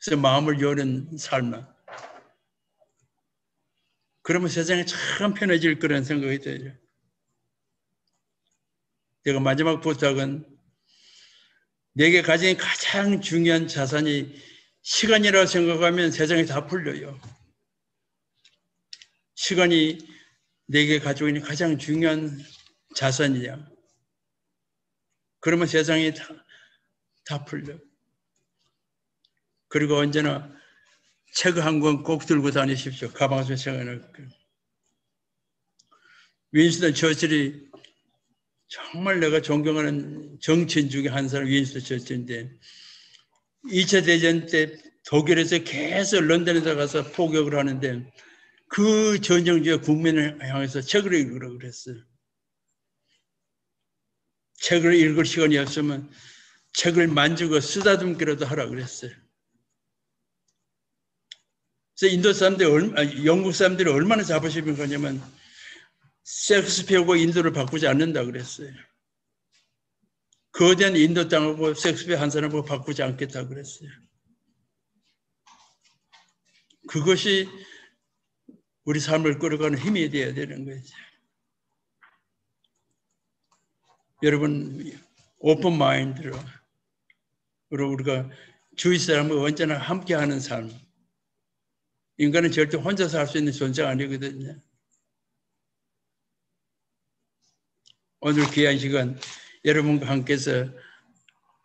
C: 그래서 마음을 여는 삶아. 그러면 세상이 참 편해질 거라는 생각이 들어요. 제가 마지막 부탁은 내게 가진 가장 중요한 자산이 시간이라고 생각하면 세상이 다 풀려요. 시간이 내게 가지고 있는 가장 중요한 자산이야. 그러면 세상이 다 풀려. 그리고 언제나 책 한 권 꼭 들고 다니십시오. 가방 속에 책 하나. 윈스턴 처칠이 정말 내가 존경하는 정치인 중에 한 사람 윈스턴 처칠인데 2차 대전 때 독일에서 계속 런던에서 가서 포격을 하는데 그 전쟁 중에 국민을 향해서 책을 읽으라고 그랬어요. 책을 읽을 시간이 없으면 책을 만지고 쓰다듬기라도 하라고 그랬어요. 그래서 인도 사람들이, 영국 사람들이 얼마나 자부심이 가냐면 셰익스피어고 인도를 바꾸지 않는다 그랬어요. 거대한 인도 땅하고 셰익스피어 한 사람하고 바꾸지 않겠다 그랬어요. 그것이 우리 삶을 끌어가는 힘이 되어야 되는 거죠. 여러분, 오픈 마인드로 우리가 주위 사람과 언제나 함께하는 삶. 인간은 절대 혼자서 할 수 있는 존재가 아니거든요. 오늘 귀한 시간 여러분과 함께해서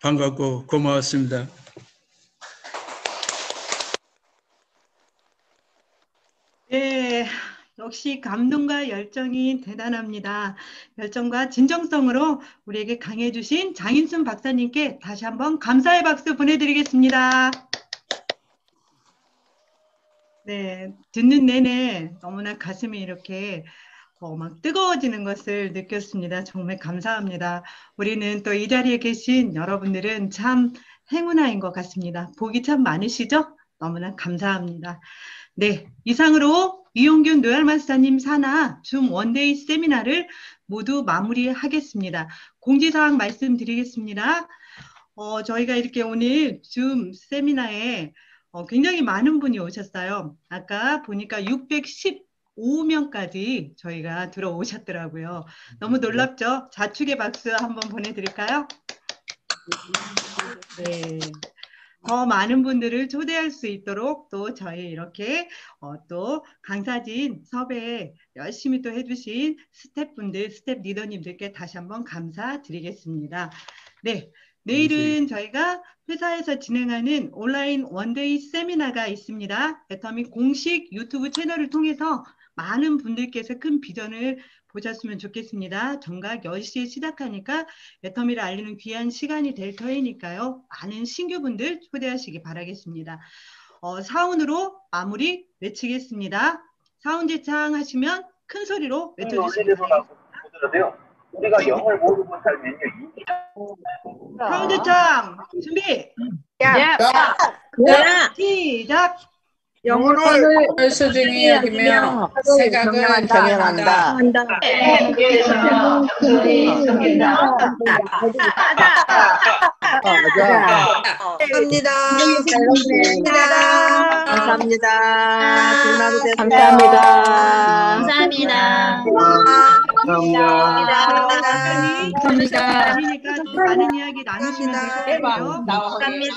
C: 반갑고 고마웠습니다.
A: 네, 역시 감동과 열정이 대단합니다. 열정과 진정성으로 우리에게 강해주신 장인순 박사님께 다시 한번 감사의 박수 보내드리겠습니다. 네, 듣는 내내 너무나 가슴이 이렇게 막 뜨거워지는 것을 느꼈습니다. 정말 감사합니다. 우리는 또 이 자리에 계신 여러분들은 참 행운아인 것 같습니다. 복이 참 많으시죠? 너무나 감사합니다. 네, 이상으로 이용균 노열마스터님 산하 줌 원데이 세미나를 모두 마무리하겠습니다. 공지사항 말씀드리겠습니다. 저희가 이렇게 오늘 줌 세미나에 굉장히 많은 분이 오셨어요. 아까 보니까 615명까지 저희가 들어오셨더라고요. 너무 놀랍죠? 자축의 박수 한번 보내드릴까요? 네. 더 많은 분들을 초대할 수 있도록 또 저희 이렇게 또 강사진 섭외 열심히 또 해주신 스태프분들, 스태프 리더님들께 다시 한번 감사드리겠습니다. 네, 내일은 저희가 회사에서 진행하는 온라인 원데이 세미나가 있습니다. 애터미 공식 유튜브 채널을 통해서 많은 분들께서 큰 비전을 보셨으면 좋겠습니다. 정각 10시에 시작하니까 애터미를 알리는 귀한 시간이 될 터이니까요. 많은 신규분들 초대하시기 바라겠습니다. 사운드로 마무리 외치겠습니다. 사운드 제창 하시면 큰 소리로 외쳐주시기 바랍니다.
B: 우리가 영어를 모르고 살면요.
A: 사운드 제창 준비! 시작!
D: 영혼을 소중히 여기며 생각은 경영한다.
E: 감사합니다.
F: 감사합니다.
A: 많은 이야기 나누시면 될 것 같아요.
E: 감사합니다.